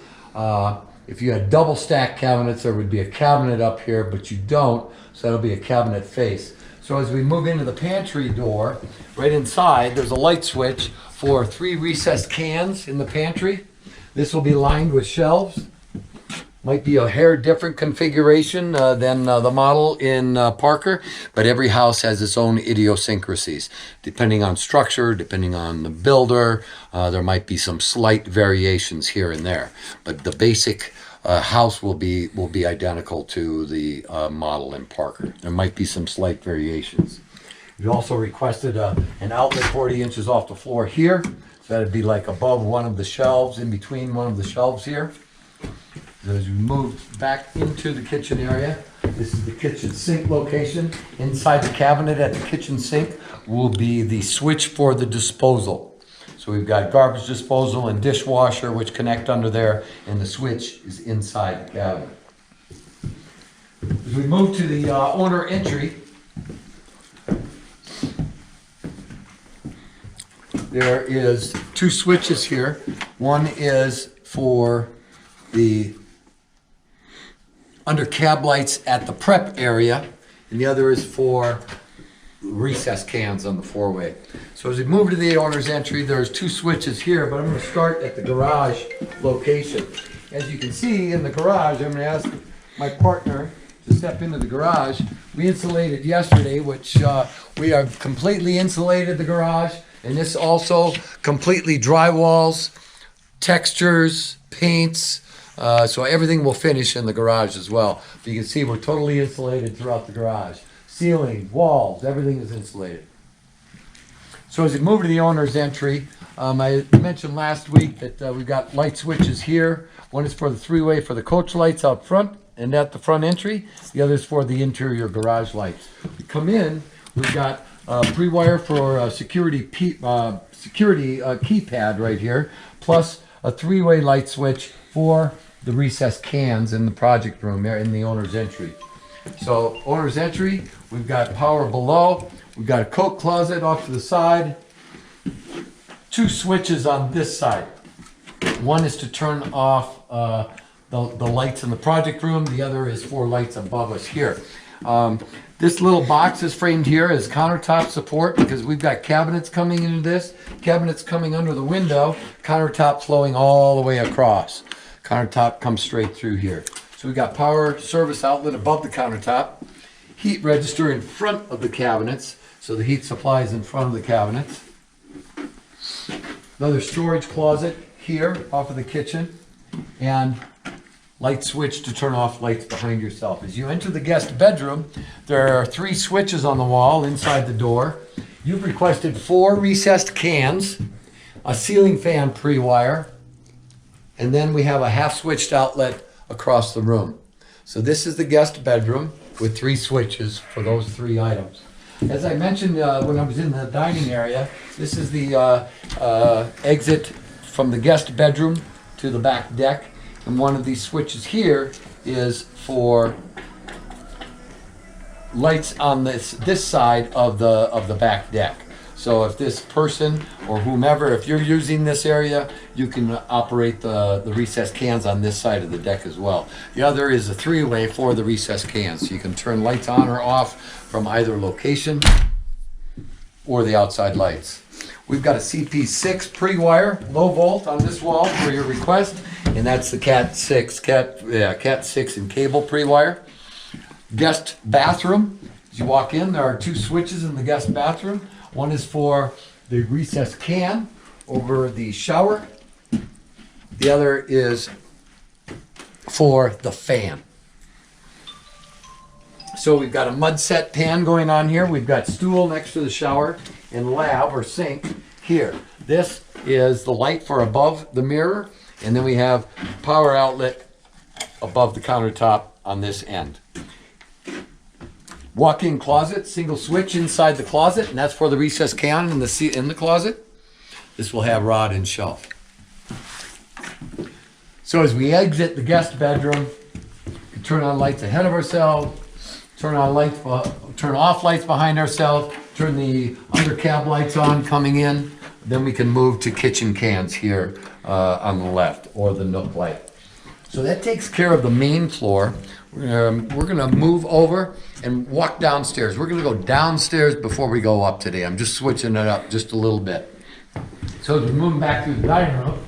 If you had double stack cabinets, there would be a cabinet up here, but you don't, so that'll be a cabinet face. So So as we move into the pantry door, right inside, there's a light switch for 3 recessed cans in the pantry. This will be lined with shelves. Might be a hair different configuration than the model in Parker, but every house has its own idiosyncrasies. Depending on structure, depending on the builder, there might be some slight variations here and there. But the basic house will be identical to the model in Parker. There might be some slight variations. We also requested an outlet 40 inches off the floor here. So that'd be like above one of the shelves, in between one of the shelves here. So as we move back into the kitchen area, this is the kitchen sink location. Inside the cabinet at the kitchen sink will be the switch for the disposal. So we've got garbage disposal and dishwasher which connect under there, and the switch is inside the cabinet. As we move to the owner entry, there is 2 switches here. One is for the under cab lights at the prep area, and the other is for recessed cans on the 4-way. So as we move to the owner's entry, there's 2 switches here, but I'm going to start at the garage location. As you can see in the garage, I'm going to ask my partner to step into the garage. We insulated yesterday, which we have completely insulated the garage, and this also completely drywalls, textures, paints, so everything will finish in the garage as well. But you can see we're totally insulated throughout the garage. Ceiling, walls, everything is insulated. So as we move to the owner's entry, I mentioned last week that we've got light switches here. One is for the 3-way for the coach lights out front and at the front entry. The other is for the interior garage lights. We come in, we've got pre-wire for security keypad right here, plus a 3-way light switch for the recessed cans in the project room there in the owner's entry. So owner's entry, we've got power below, we've got a coat closet off to the side, 2 switches on this side. One is to turn off the lights in the project room, the other is for lights above us here. This little box is framed here as countertop support because we've got cabinets coming into this, cabinets coming under the window, countertop flowing all the way across. Countertop comes straight through here. So we've got power service outlet above the countertop, heat register in front of the cabinets, so the heat supply is in front of the cabinets. Another storage closet here off of the kitchen, and light switch to turn off lights behind yourself. As you enter the guest bedroom, there are 3 switches on the wall inside the door. You've requested 4 recessed cans, a ceiling fan pre-wire, and then we have a half-switched outlet across the room. So this is the guest bedroom with 3 switches for those 3 items. As I mentioned when I was in the dining area, this is the exit from the guest bedroom to the back deck. And one of these switches here is for lights on this side of the back deck. So if this person or whomever, if you're using this area, you can operate the recessed cans on this side of the deck as well. The other is a 3-way for the recessed cans. So you can turn lights on or off from either location or the outside lights. We've got a CP6 pre-wire, low volt on this wall for your request, and that's the Cat 6 and cable pre-wire. Guest bathroom. As you walk in, there are 2 switches in the guest bathroom. One is for the recessed can over the shower. The other is for the fan. So we've got a mud set pan going on here. We've got stool next to the shower and lab or sink here. This is the light for above the mirror, and then we have power outlet above the countertop on this end. Walk-in closet, single switch inside the closet, and that's for the recessed can in the closet. This will have rod and shelf. So as we exit the guest bedroom, we can turn on lights ahead of ourselves, turn off lights behind ourselves, turn the under cab lights on coming in. Then we can move to kitchen cans here on the left, or the nook light. So that takes care of the main floor. We're gonna move over and walk downstairs. We're gonna go downstairs before we go up today. I'm just switching it up just a little bit. So as we're moving back through the dining room,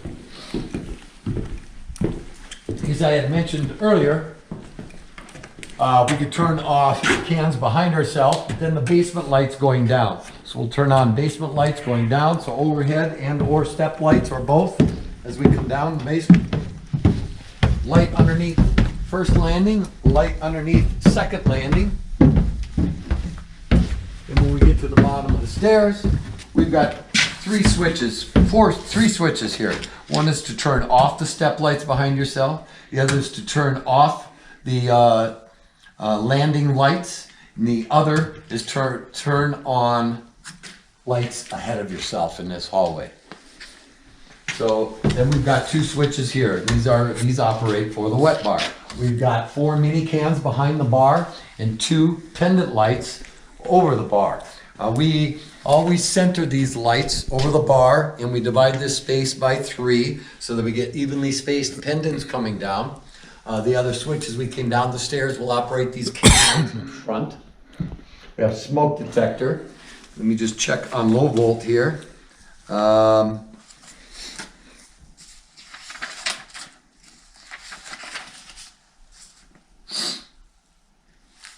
as I had mentioned earlier, we could turn off cans behind ourselves, but then the basement lights going down. So we'll turn on basement lights going down, so overhead and or step lights or both as we come down the basement. Light underneath first landing, light underneath second landing. And when we get to the bottom of the stairs, we've got three switches here. One is to turn off the step lights behind yourself. The other is to turn off the landing lights. And the other is turn on lights ahead of yourself in this hallway. So then we've got two switches here. These operate for the wet bar. We've got 4 mini cans behind the bar and 2 pendant lights over the bar. We always center these lights over the bar, and we divide this space by 3 so that we get evenly spaced pendants coming down. The other switch as we came down the stairs will operate these cans in front. We have smoke detector. Let me just check on low volt here.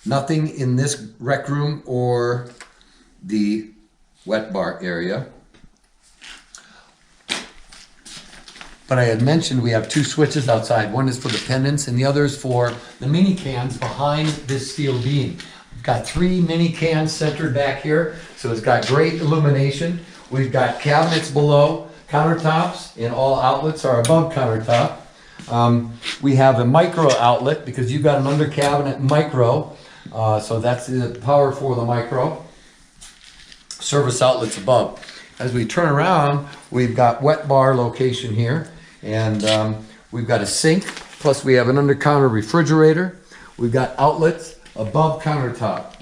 Nothing in this rec room or the wet bar area. But I had mentioned we have 2 switches outside. One is for the pendants and the other is for the mini cans behind this steel beam. We've got 3 mini cans centered back here, so it's got great illumination. We've got cabinets below countertops, and all outlets are above countertop. We have a micro outlet because you've got an under cabinet micro, so that's the power for the micro. Service outlets above. As we turn around, we've got wet bar location here, and we've got a sink, plus we have an under counter refrigerator. We've got outlets above countertop.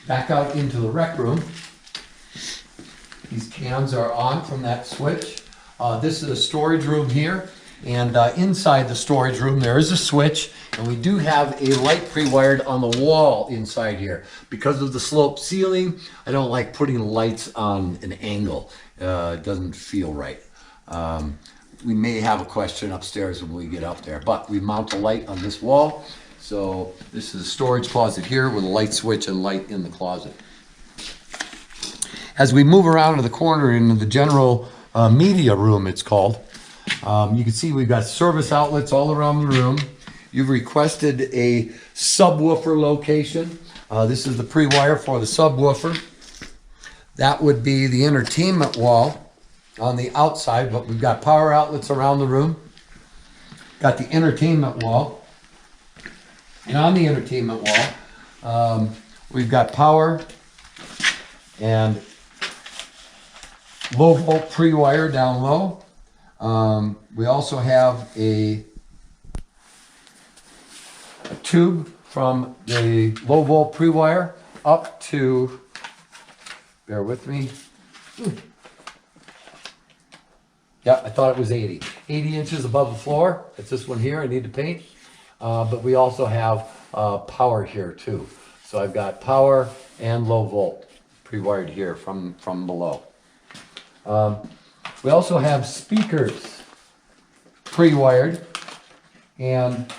Back out into the rec room. These cans are on from that switch. This is a storage room here, and inside the storage room there is a switch, and we do have a light pre-wired on the wall inside here. Because of the sloped ceiling, I don't like putting lights on an angle. It doesn't feel right. We may have a question upstairs when we get up there, but we mount a light on this wall. So this is a storage closet here with a light switch and light in the closet. As we move around to the corner into the general media room, it's called, you can see we've got service outlets all around the room. You've requested a subwoofer location. This is the pre-wire for the subwoofer. That would be the entertainment wall on the outside, but we've got power outlets around the room. Got the entertainment wall. And on the entertainment wall, we've got power and low volt pre-wire down low. We also have a tube from the low volt pre-wire up to, bear with me. Yeah, I thought it was 80 inches above the floor. It's this one here I need to paint. But we also have power here too. So I've got power and low volt pre-wired here from below. We also have speakers pre-wired, and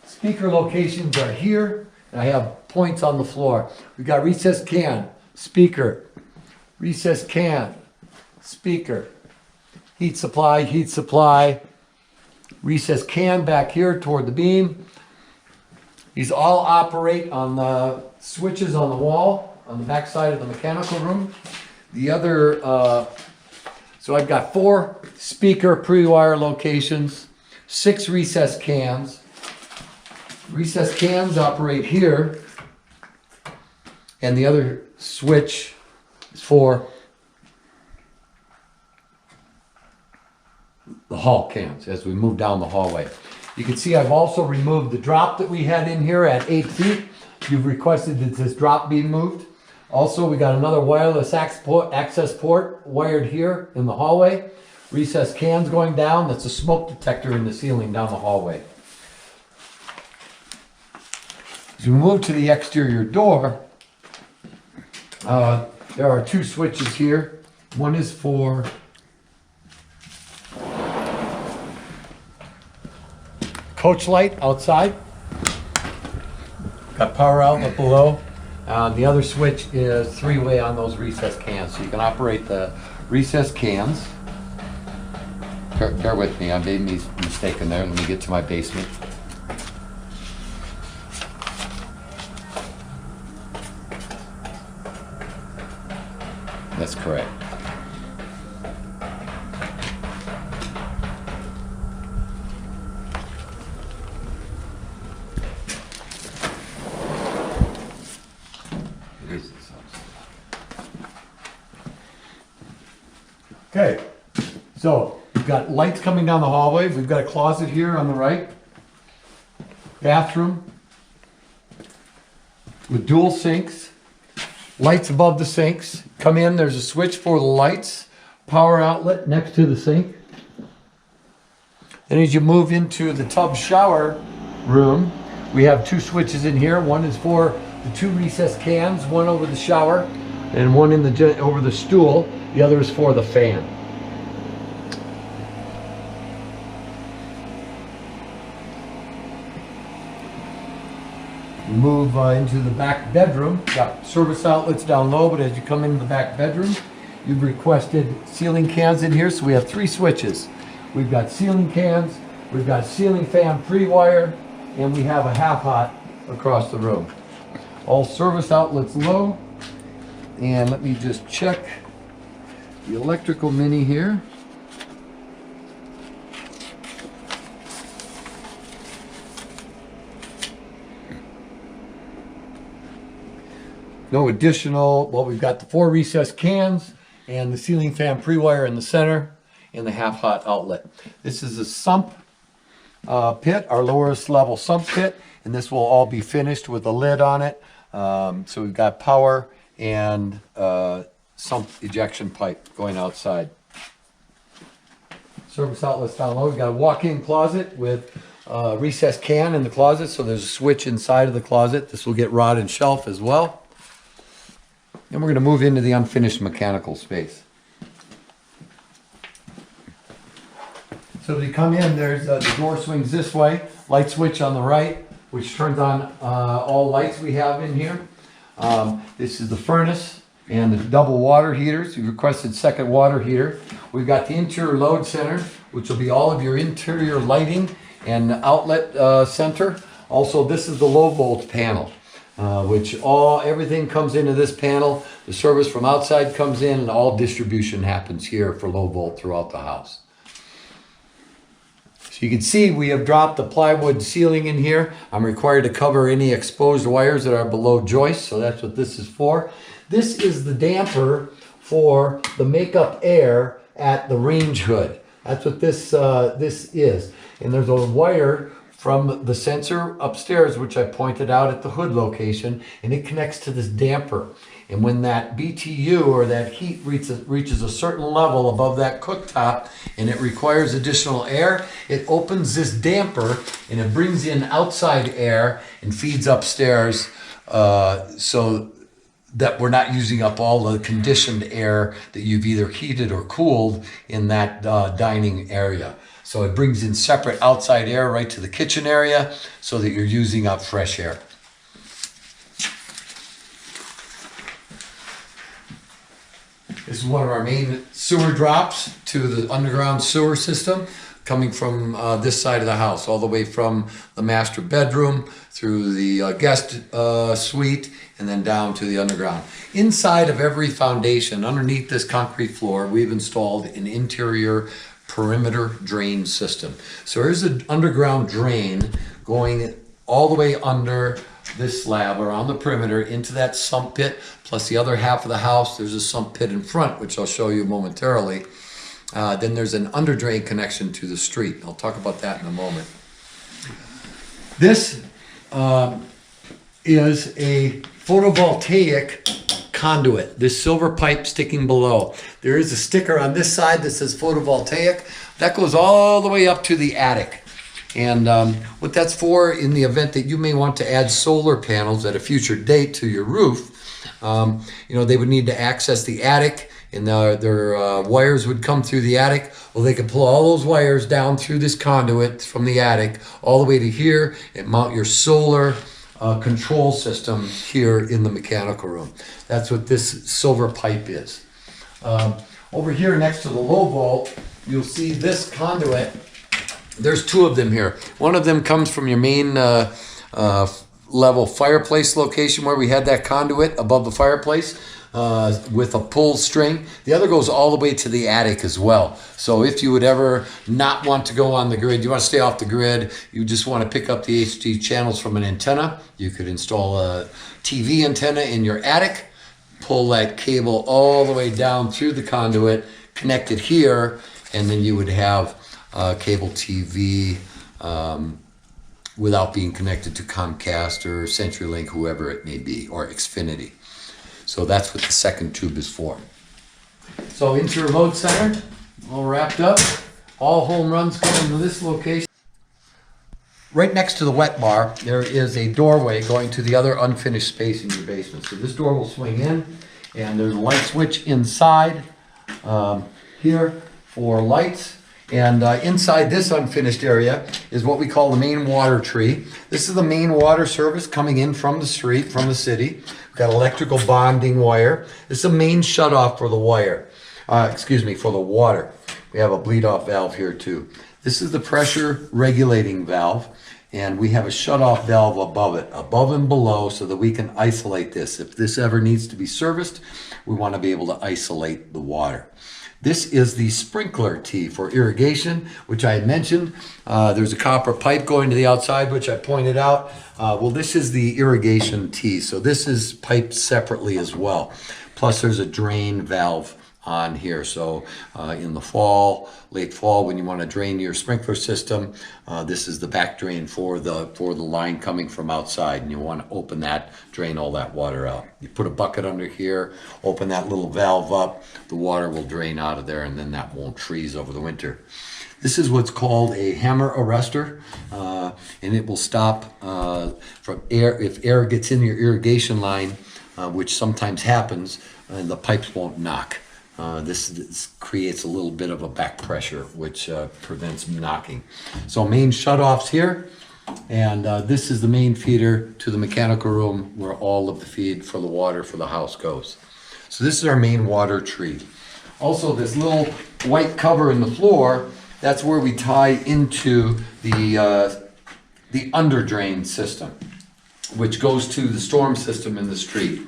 speaker locations are here, and I have points on the floor. We've got recessed can, speaker, recessed can, speaker, heat supply, recessed can back here toward the beam. These all operate on the switches on the wall on the back side of the mechanical room. The other, so I've got 4 speaker pre-wire locations, 6 recessed cans. Recessed cans operate here, and the other switch is for the hall cans as we move down the hallway. You can see I've also removed the drop that we had in here at 8 feet. You've requested that this drop be moved. Also, we got another wireless access port wired here in the hallway. recessed cans going down. That's a smoke detector in the ceiling down the hallway. As we move to the exterior door, there are two switches here. One is for coach light outside. Got power outlet below. The other switch is three-way on those recessed cans. So you can operate the recessed cans. Bear with me, I made a mistake in there. Let me get to my basement. That's correct. Okay, so we've got lights coming down the hallway. We've got a closet here on the right. Bathroom with dual sinks. Lights above the sinks. Come in, there's a switch for the lights. Power outlet next to the sink. Then as you move into the tub shower room, we have two switches in here. One is for the two recessed cans, one over the shower and one in the over the stool. The other is for the fan. We move into the back bedroom. Got service outlets down low, but as you come into the back bedroom, you've requested ceiling cans in here, so we have three switches. We've got ceiling cans, we've got ceiling fan pre-wire, and we have a half hot across the room. All service outlets low. And let me just check the electrical mini here. No additional, well, we've got the four recessed cans and the ceiling fan pre-wire in the center and the half hot outlet. This is a sump pit, our lowest level sump pit, and this will all be finished with a lid on it. So we've got power and sump ejection pipe going outside. Service outlets down low. We've got a walk-in closet with a recessed can in the closet, so there's a switch inside of the closet. This will get rod and shelf as well. Then we're going to move into the unfinished mechanical space. So as you come in, there's the door swings this way, light switch on the right, which turns on all lights we have in here. This is the furnace and the double water heaters. We've requested second water heater. We've got the interior load center, which will be all of your interior lighting and outlet center. Also, this is the low volt panel, which everything comes into this panel. The service from outside comes in, and all distribution happens here for low volt throughout the house. You can see we have dropped the plywood ceiling in here. I'm required to cover any exposed wires that are below joists, so that's what this is for. This is the damper for the makeup air at the range hood. That's what this is. And there's a wire from the sensor upstairs, which I pointed out at the hood location, and it connects to this damper. And when that BTU or that heat reaches a certain level above that cooktop and it requires additional air, it opens this damper and it brings in outside air and feeds upstairs so that we're not using up all the conditioned air that you've either heated or cooled in that dining area. So it brings in separate outside air right to the kitchen area so that you're using up fresh air. This is one of our main sewer drops to the underground sewer system coming from this side of the house, all the way from the master bedroom through the guest suite and then down to the underground. Inside of every foundation, underneath this concrete floor, we've installed an interior perimeter drain system. So there's an underground drain going all the way under this slab around the perimeter into that sump pit, plus the other half of the house. There's a sump pit in front, which I'll show you momentarily. Then there's an under drain connection to the street. I'll talk about that in a moment. This is a photovoltaic conduit, this silver pipe sticking below. There is a sticker on this side that says photovoltaic. That goes all the way up to the attic. And what that's for, in the event that you may want to add solar panels at a future date to your roof, they would need to access the attic, and their wires would come through the attic. Well, they could pull all those wires down through this conduit from the attic all the way to here and mount your solar control system here in the mechanical room. That's what this silver pipe is. Over here next to the low volt, you'll see this conduit. There's two of them here. One of them comes from your main level fireplace location where we had that conduit above the fireplace with a pull string. The other goes all the way to the attic as well. So if you would ever not want to go on the grid, you want to stay off the grid, you just want to pick up the HD channels from an antenna, you could install a TV antenna in your attic, pull that cable all the way down through the conduit, connect it here, and then you would have cable TV without being connected to Comcast or CenturyLink, whoever it may be, or Xfinity. So that's what the second tube is for. So into your load center, all wrapped up. All home runs going to this location. Right next to the wet bar, there is a doorway going to the other unfinished space in your basement. So this door will swing in, and there's a light switch inside here for lights. And inside this unfinished area is what we call the main water tree. This is the main water service coming in from the street, from the city. We've got electrical bonding wire. This is a main shutoff for the wire. For the water. We have a bleed off valve here too. This is the pressure regulating valve, and we have a shutoff valve above it, above and below, so that we can isolate this. If this ever needs to be serviced, we want to be able to isolate the water. This is the sprinkler tee for irrigation, which I had mentioned. There's a copper pipe going to the outside, which I pointed out. This is the irrigation tee, so this is piped separately as well. Plus there's a drain valve on here. So in the fall, late fall, when you want to drain your sprinkler system, this is the back drain for the line coming from outside, and you want to open that, drain all that water out. You put a bucket under here, open that little valve up, the water will drain out of there, and then that won't freeze over the winter. This is what's called a hammer arrestor, and it will stop from air. If air gets in your irrigation line, which sometimes happens, the pipes won't knock. This creates a little bit of a back pressure, which prevents knocking. So main shutoffs here, and this is the main feeder to the mechanical room where all of the feed for the water for the house goes. So this is our main water tree. Also, this little white cover in the floor, that's where we tie into the under drain system, which goes to the storm system in the street.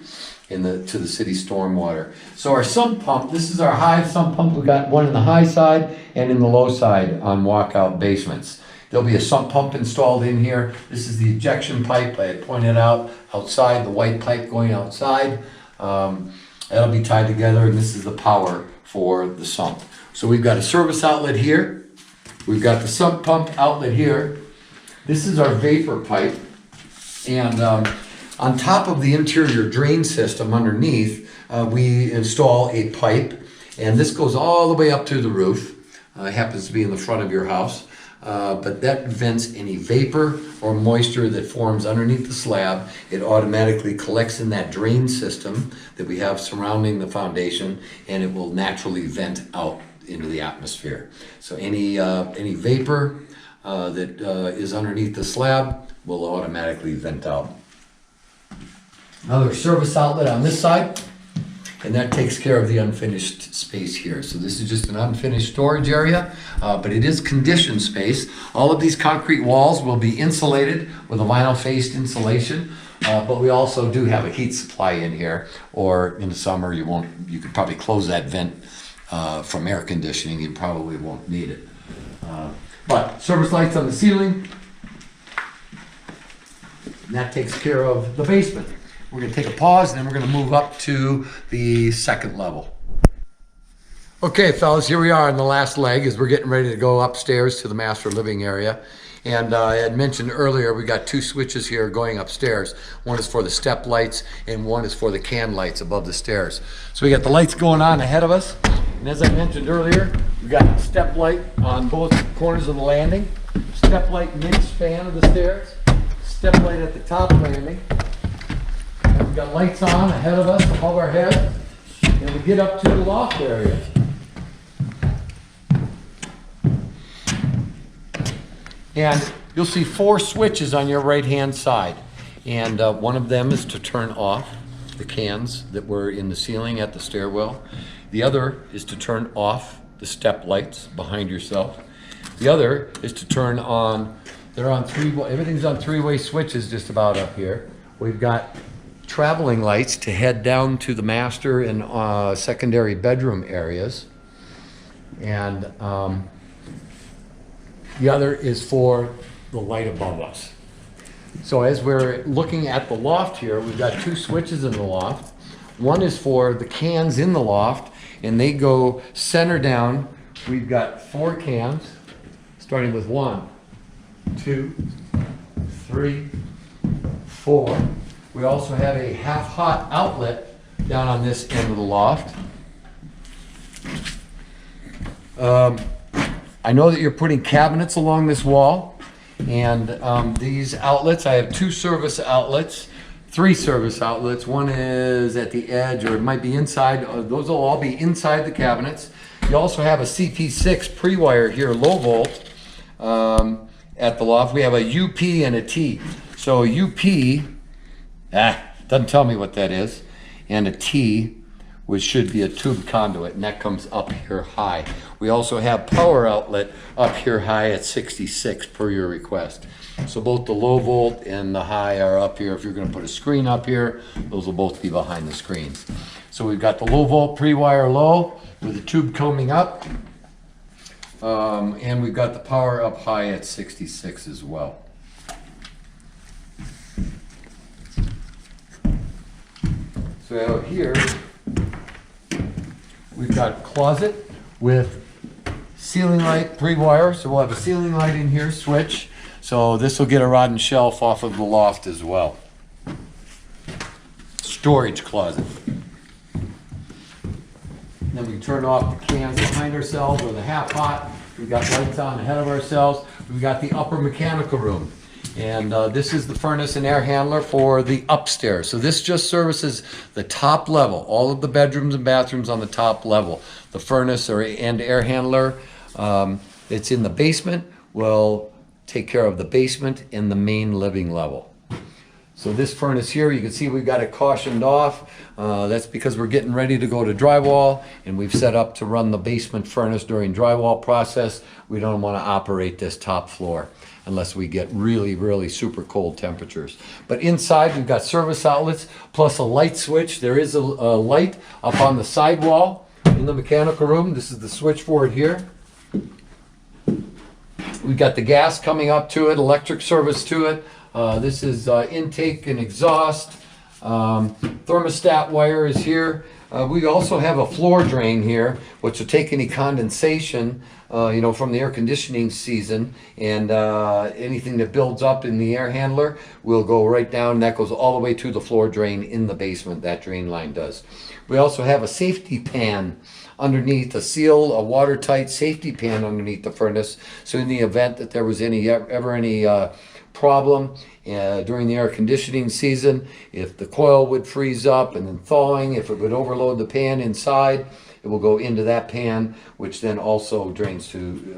To the city stormwater. So our sump pump, this is our high sump pump. We've got one in the high side and in the low side on walkout basements. There'll be a sump pump installed in here. This is the ejection pipe I had pointed out outside, the white pipe going outside. That'll be tied together, and this is the power for the sump. So we've got a service outlet here. We've got the sump pump outlet here. This is our vapor pipe, and on top of the interior drain system underneath, we install a pipe, and this goes all the way up to the roof. It happens to be in the front of your house, but that vents any vapor or moisture that forms underneath the slab. It automatically collects in that drain system that we have surrounding the foundation, and it will naturally vent out into the atmosphere. So any vapor that is underneath the slab will automatically vent out. Another service outlet on this side, and that takes care of the unfinished space here. So this is just an unfinished storage area, but it is conditioned space. All of these concrete walls will be insulated with a vinyl faced insulation, but we also do have a heat supply in here, or in the summer you could probably close that vent from air conditioning. You probably won't need it. But service lights on the ceiling, and that takes care of the basement. We're going to take a pause, and then we're going to move up to the second level. Okay, fellas, here we are in the last leg as we're getting ready to go upstairs to the master living area. And I had mentioned earlier, we got two switches here going upstairs. One is for the step lights and one is for the can lights above the stairs. So we got the lights going on ahead of us. And as I mentioned earlier, we got a step light on both corners of the landing, step light mid-span of the stairs, step light at the top landing. And we got lights on ahead of us, above our head, and we get up to the loft area. And you'll see 4 switches on your right-hand side. And one of them is to turn off the cans that were in the ceiling at the stairwell. The other is to turn off the step lights behind yourself. The other is to turn on, they're on everything's on 3-way switches just about up here. We've got traveling lights to head down to the master and secondary bedroom areas. And the other is for the light above us. So as we're looking at the loft here, we've got 2 switches in the loft. One is for the cans in the loft, and they go center down. We've got 4 cans, starting with 1, 2, 3, 4. We also have a half-hot outlet down on this end of the loft. I know that you're putting cabinets along this wall, and these outlets, I have 2 service outlets, 3 service outlets. One is at the edge, or it might be inside. Those will all be inside the cabinets. You also have a CP6 pre-wire here, low volt, at the loft. We have a UP and a T. So a UP, doesn't tell me what that is, and a T, which should be a tube conduit, and that comes up here high. We also have power outlet up here high at 66 per your request. So both the low volt and the high are up here. If you're going to put a screen up here, those will both be behind the screens. So we've got the low volt pre-wire low with the tube coming up, and we've got the power up high at 66 as well. So here we've got a closet with ceiling light pre-wire. So we'll have a ceiling light in here, switch. So this will get a rod and shelf off of the loft as well. Storage closet. Then we turn off the cans behind ourselves, or the half hot. We've got lights on ahead of ourselves. We've got the upper mechanical room. And this is the furnace and air handler for the upstairs. So this just services the top level, all of the bedrooms and bathrooms on the top level. The furnace and air handler that's in the basement will take care of the basement and the main living level. So this furnace here, you can see we've got it cautioned off. That's because we're getting ready to go to drywall, and we've set up to run the basement furnace during drywall process. We don't want to operate this top floor unless we get really, really super cold temperatures. But inside we've got service outlets plus a light switch. There is a light up on the sidewall in the mechanical room. This is the switchboard here. We've got the gas coming up to it, electric service to it. This is intake and exhaust. Thermostat wire is here. We also have a floor drain here, which will take any condensation, from the air conditioning season, and anything that builds up in the air handler will go right down. That goes all the way to the floor drain in the basement. That drain line does. We also have a safety pan underneath, a watertight safety pan underneath the furnace. So in the event that there was any problem during the air conditioning season, if the coil would freeze up and then thawing, if it would overload the pan inside, it will go into that pan, which then also drains to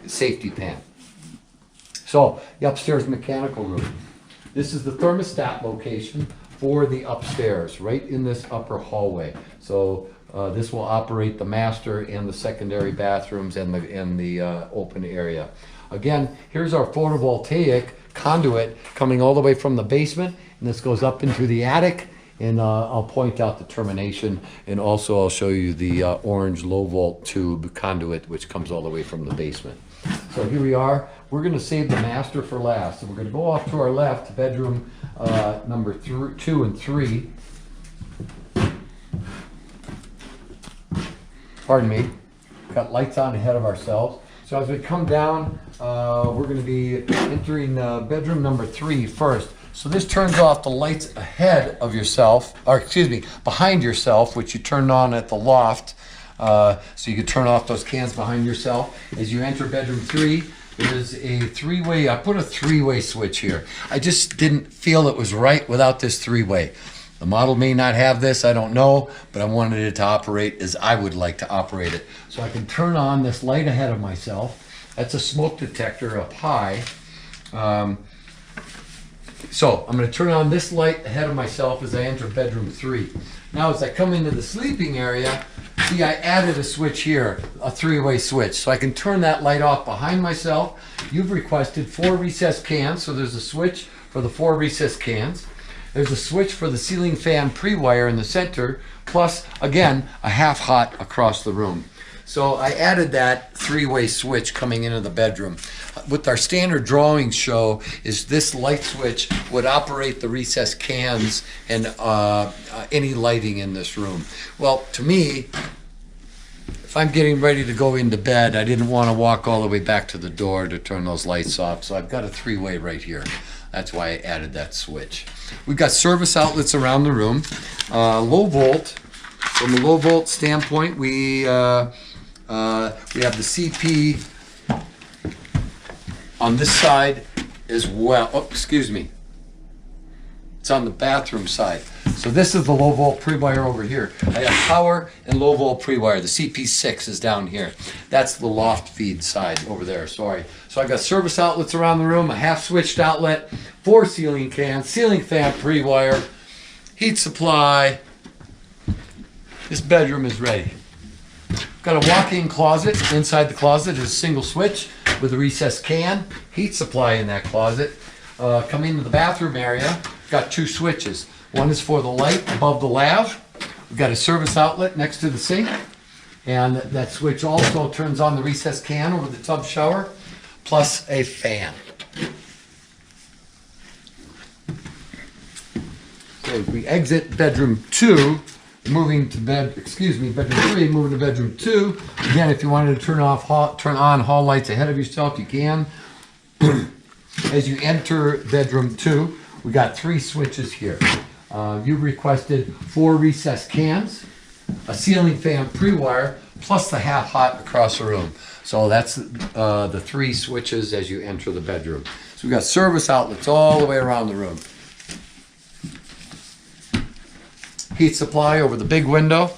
safety pan. So the upstairs mechanical room. This is the thermostat location for the upstairs, right in this upper hallway. So this will operate the master and the secondary bathrooms and the open area. Again, here's our photovoltaic conduit coming all the way from the basement, and this goes up into the attic, and I'll point out the termination, and also I'll show you the orange low volt tube conduit which comes all the way from the basement. So here we are. We're going to save the master for last. So we're going to go off to our left, bedroom number 2 and 3. Pardon me. Got lights on ahead of ourselves. So as we come down, we're going to be entering bedroom number 3 first. So this turns off the lights ahead of yourself, or excuse me, behind yourself, which you turned on at the loft. So you can turn off those cans behind yourself. As you enter bedroom 3, there's a 3-way, I put a 3-way switch here. I just didn't feel it was right without this 3-way. The model may not have this, I don't know, but I wanted it to operate as I would like to operate it. So I can turn on this light ahead of myself. That's a smoke detector up high. So I'm going to turn on this light ahead of myself as I enter bedroom 3. Now as I come into the sleeping area, see, I added a switch here, a 3-way switch, so I can turn that light off behind myself. You've requested 4 recessed cans, so there's a switch for the 4 recessed cans. There's a switch for the ceiling fan pre-wire in the center, plus, again, a half hot across the room. So I added that 3-way switch coming into the bedroom. What our standard drawings show is this light switch would operate the recessed cans and any lighting in this room. Well, to me, if I'm getting ready to go into bed, I didn't want to walk all the way back to the door to turn those lights off, so I've got a 3-way right here. That's why I added that switch. We've got service outlets around the room. Low volt, from a low volt standpoint, we have the CP on this side as well. Oh, excuse me. It's on the bathroom side. So this is the low volt pre-wire over here. I have power and low volt pre-wire. The CP6 is down here. That's the loft feed side over there, sorry. So I've got service outlets around the room, a half switched outlet, 4 ceiling cans, ceiling fan pre-wire, heat supply. This bedroom is ready. Got a walk-in closet. Inside the closet is a single switch with a recessed can, heat supply in that closet. Coming into the bathroom area, got 2 switches. One is for the light above the lav. We've got a service outlet next to the sink, and that switch also turns on the recessed can over the tub shower, plus a fan. So we exit bedroom 2, moving to bedroom 3, moving to bedroom 2. Again, if you wanted to turn on hall lights ahead of yourself, you can. As you enter bedroom 2, we got 3 switches here. You requested 4 recessed cans, a ceiling fan pre-wire, plus the half hot across the room. So that's the 3 switches as you enter the bedroom. So we've got service outlets all the way around the room. Heat supply over the big window.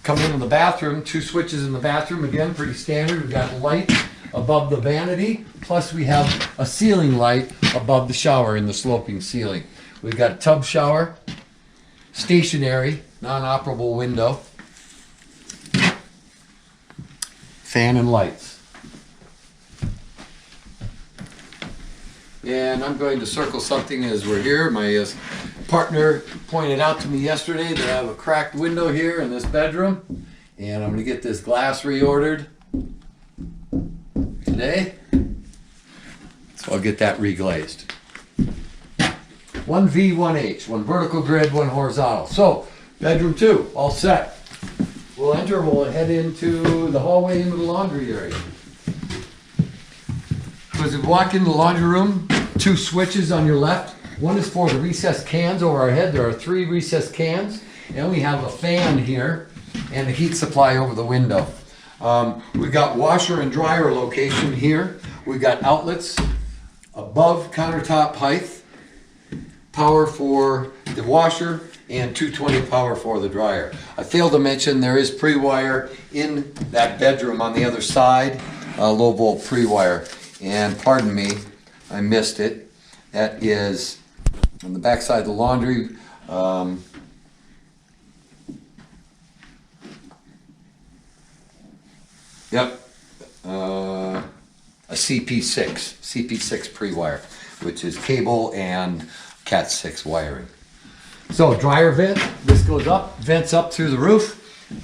Coming into the bathroom, 2 switches in the bathroom, again, pretty standard. We've got light above the vanity, plus we have a ceiling light above the shower in the sloping ceiling. We've got a tub shower, stationary, non-operable window, fan and lights. And I'm going to circle something as we're here. My partner pointed out to me yesterday that I have a cracked window here in this bedroom, and I'm going to get this glass reordered today, so I'll get that reglazed. 1V, 1H, 1 vertical grid, 1 horizontal. So, bedroom 2, all set. We'll enter, we'll head into the hallway into the laundry area. So as we walk into the laundry room, 2 switches on your left. One is for the recessed cans over our head. There are 3 recessed cans, and we have a fan here and a heat supply over the window. We've got washer and dryer location here. We've got outlets above countertop height, power for the washer, and 220 power for the dryer. I failed to mention there is pre-wire in that bedroom on the other side, low volt pre-wire. And pardon me, I missed it. That is on the back side of the laundry. Yep, a CP6 pre-wire, which is cable and Cat 6 wiring. So dryer vent, this goes up, vents up through the roof.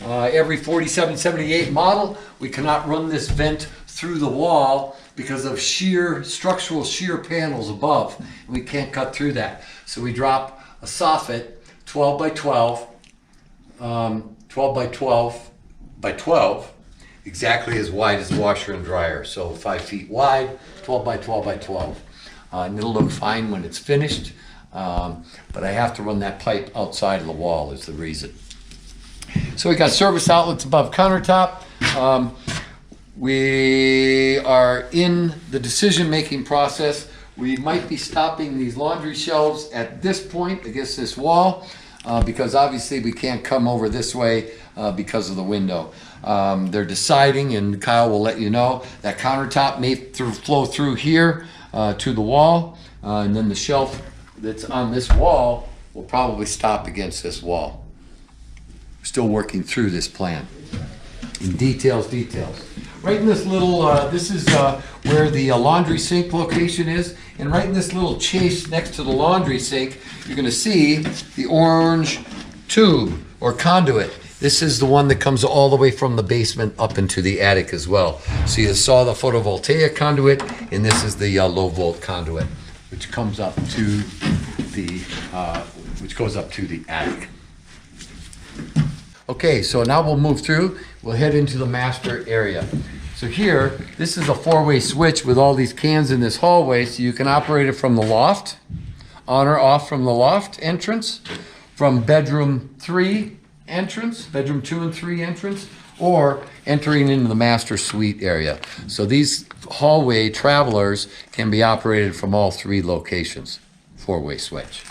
Every 4778 model, we cannot run this vent through the wall because of structural shear panels above. We can't cut through that. So we drop a soffit, 12 by 12, 12 by 12 by 12, exactly as wide as the washer and dryer. So 5 feet wide, 12 by 12 by 12. And it'll look fine when it's finished. But I have to run that pipe outside of the wall is the reason. So we got service outlets above countertop. We are in the decision-making process. We might be stopping these laundry shelves at this point against this wall because obviously we can't come over this way because of the window. They're deciding, and Kyle will let you know, that countertop may flow through here to the wall, and then the shelf that's on this wall will probably stop against this wall. Still working through this plan. In details. Right in this little, this is where the laundry sink location is, and right in this little chase next to the laundry sink, you're gonna see the orange tube or conduit. This is the one that comes all the way from the basement up into the attic as well. So you saw the photovoltaic conduit, and this is the low volt conduit, which comes up to the, which goes up to the attic. Okay, so now we'll move through. We'll head into the master area. So here, this is a 4-way switch with all these cans in this hallway, so you can operate it from the loft, on or off from the loft entrance, from bedroom 3 entrance, bedroom 2 and 3 entrance, or entering into the master suite area. So these hallway travelers can be operated from all 3 locations, 4-way switch.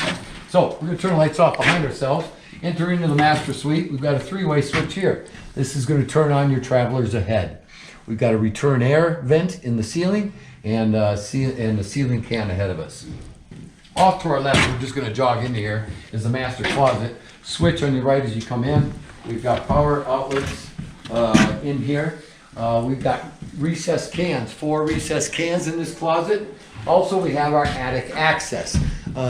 So we're gonna turn the lights off behind ourselves. Enter into the master suite. We've got a 3-way switch here. This is going to turn on your travelers ahead. We've got a return air vent in the ceiling and a ceiling can ahead of us. Off to our left, we're just going to jog into here, is the master closet. Switch on your right as you come in. We've got power outlets in here. We've got recessed cans, 4 recessed cans in this closet. Also, we have our attic access.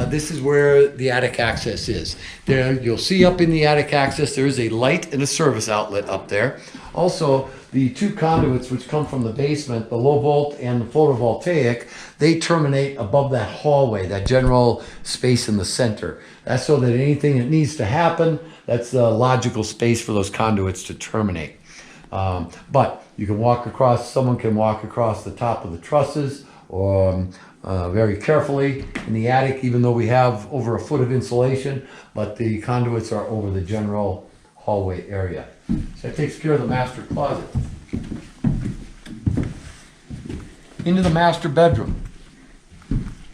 This is where the attic access is. There, you'll see up in the attic access, there is a light and a service outlet up there. Also, the 2 conduits which come from the basement, the low volt and the photovoltaic, they terminate above that hallway, that general space in the center. That's so that anything that needs to happen, that's the logical space for those conduits to terminate. But you can walk across, someone can walk across the top of the trusses, or very carefully in the attic, even though we have over 1 foot of insulation, but the conduits are over the general hallway area. So that takes care of the master closet. Into the master bedroom.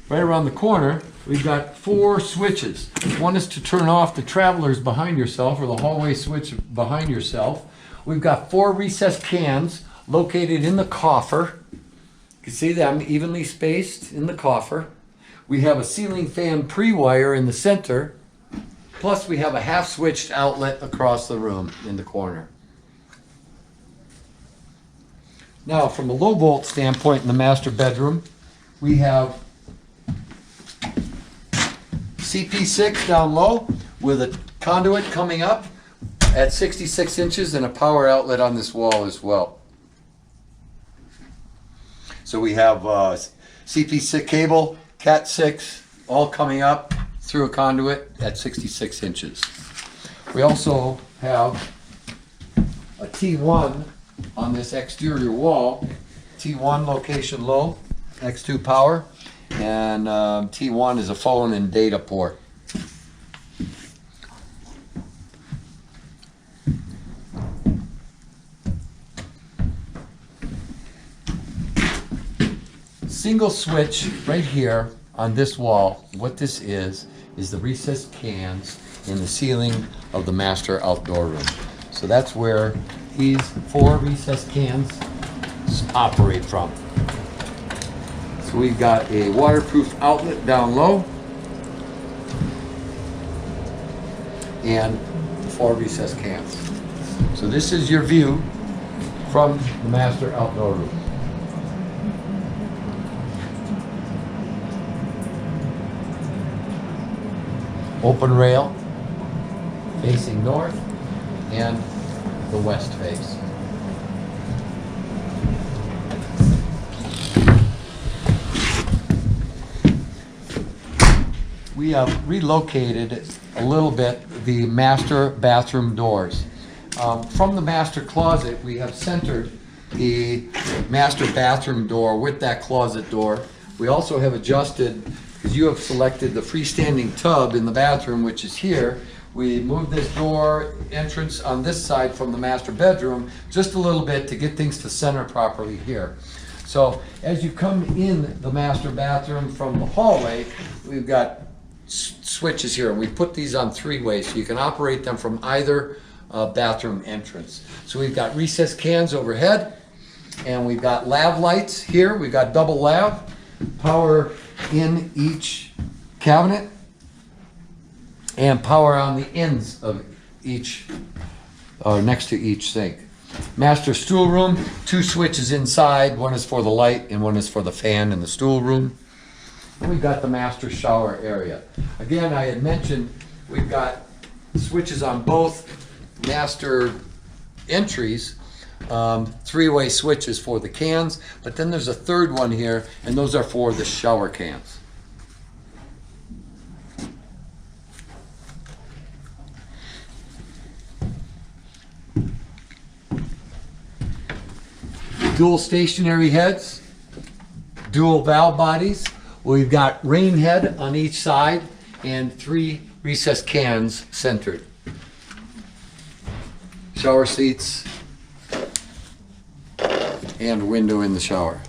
Right around the corner, we've got 4 switches. One is to turn off the travelers behind yourself, or the hallway switch behind yourself. We've got 4 recessed cans located in the coffer. You can see them evenly spaced in the coffer. We have a ceiling fan pre-wire in the center. Plus we have a half switched outlet across the room in the corner. Now from a low volt standpoint in the master bedroom, we have CP6 down low with a conduit coming up at 66 inches and a power outlet on this wall as well. So we have CP6 cable, Cat 6, all coming up through a conduit at 66 inches. We also have a T1 on this exterior wall, T1 location low, X2 power, and T1 is a phone and data port. Single switch right here on this wall. What this is the recessed cans in the ceiling of the master outdoor room. So that's where these 4 recessed cans operate from. So we've got a waterproof outlet down low and 4 recessed cans. So this is your view from the master outdoor room. Open rail facing north and the west face. We have relocated a little bit the master bathroom doors. From the master closet, we have centered the master bathroom door with that closet door. We also have adjusted, because you have selected the freestanding tub in the bathroom, which is here. We moved this door entrance on this side from the master bedroom just a little bit to get things to center properly here. So as you come in the master bathroom from the hallway, we've got switches here, and we put these on 3 ways so you can operate them from either bathroom entrance. So we've got recessed cans overhead, and we've got lav lights here. We've got double lav, power in each cabinet, and power on the ends of each, next to each sink. Master stool room, 2 switches inside. One is for the light and one is for the fan in the stool room. And we've got the master shower area. Again, I had mentioned we've got switches on both master entries, 3-way switches for the cans, but then there's a 3rd one here, and those are for the shower cans. Dual stationary heads, dual valve bodies. We've got rain head on each side and 3 recessed cans centered. Shower seats and window in the shower.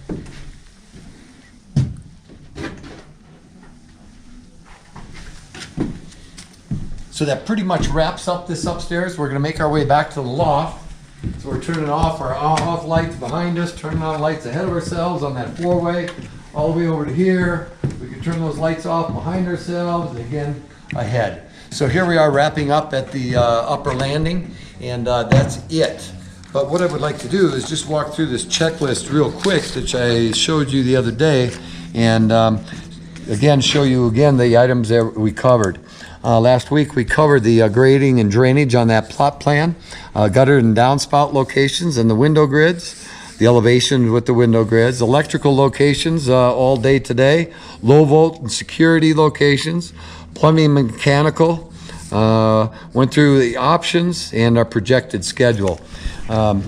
So that pretty much wraps up this upstairs. We're going to make our way back to the loft. So we're turning off our off lights behind us, turning on lights ahead of ourselves on that 4-way, all the way over to here. We can turn those lights off behind ourselves, and again, ahead. So here we are wrapping up at the upper landing, and that's it. But what I would like to do is just walk through this checklist real quick, which I showed you the other day, and again, show you again the items that we covered. Last week we covered the grading and drainage on that plot plan, gutter and downspout locations and the window grids, the elevation with the window grids, electrical locations all day today, low volt and security locations, plumbing, mechanical, went through the options and our projected schedule. And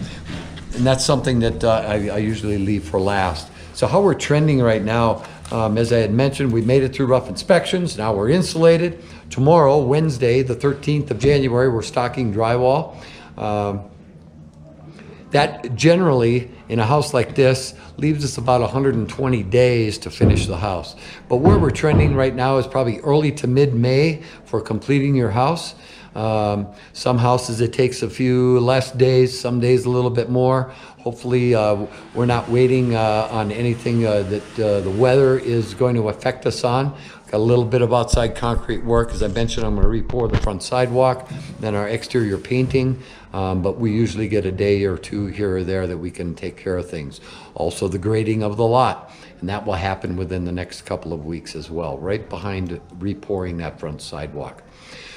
that's something that I usually leave for last. So how we're trending right now, as I had mentioned, we made it through rough inspections. Now we're insulated. Tomorrow, Wednesday, the 13th of January, we're stocking drywall. That generally, in a house like this, leaves us about 120 days to finish the house. But where we're trending right now is probably early to mid-May for completing your house. Some houses it takes a few less days, some days a little bit more. Hopefully we're not waiting on anything that the weather is going to affect us on. Got a little bit of outside concrete work. As I mentioned, I'm going to re-pour the front sidewalk, then our exterior painting, but we usually get a day or 2 here or there that we can take care of things. Also the grading of the lot, and that will happen within the next couple of weeks as well, right behind re-pouring that front sidewalk.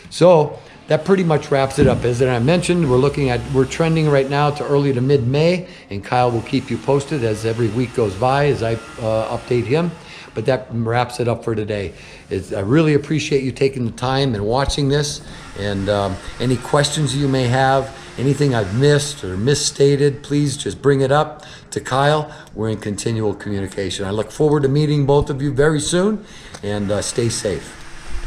So that pretty much wraps it up. As I mentioned, we're trending right now to early to mid-May, and Kyle will keep you posted as every week goes by as I update him. But that wraps it up for today. I really appreciate you taking the time and watching this. And any questions you may have, anything I've missed or misstated, please just bring it up to Kyle. We're in continual communication. I look forward to meeting both of you very soon, and stay safe.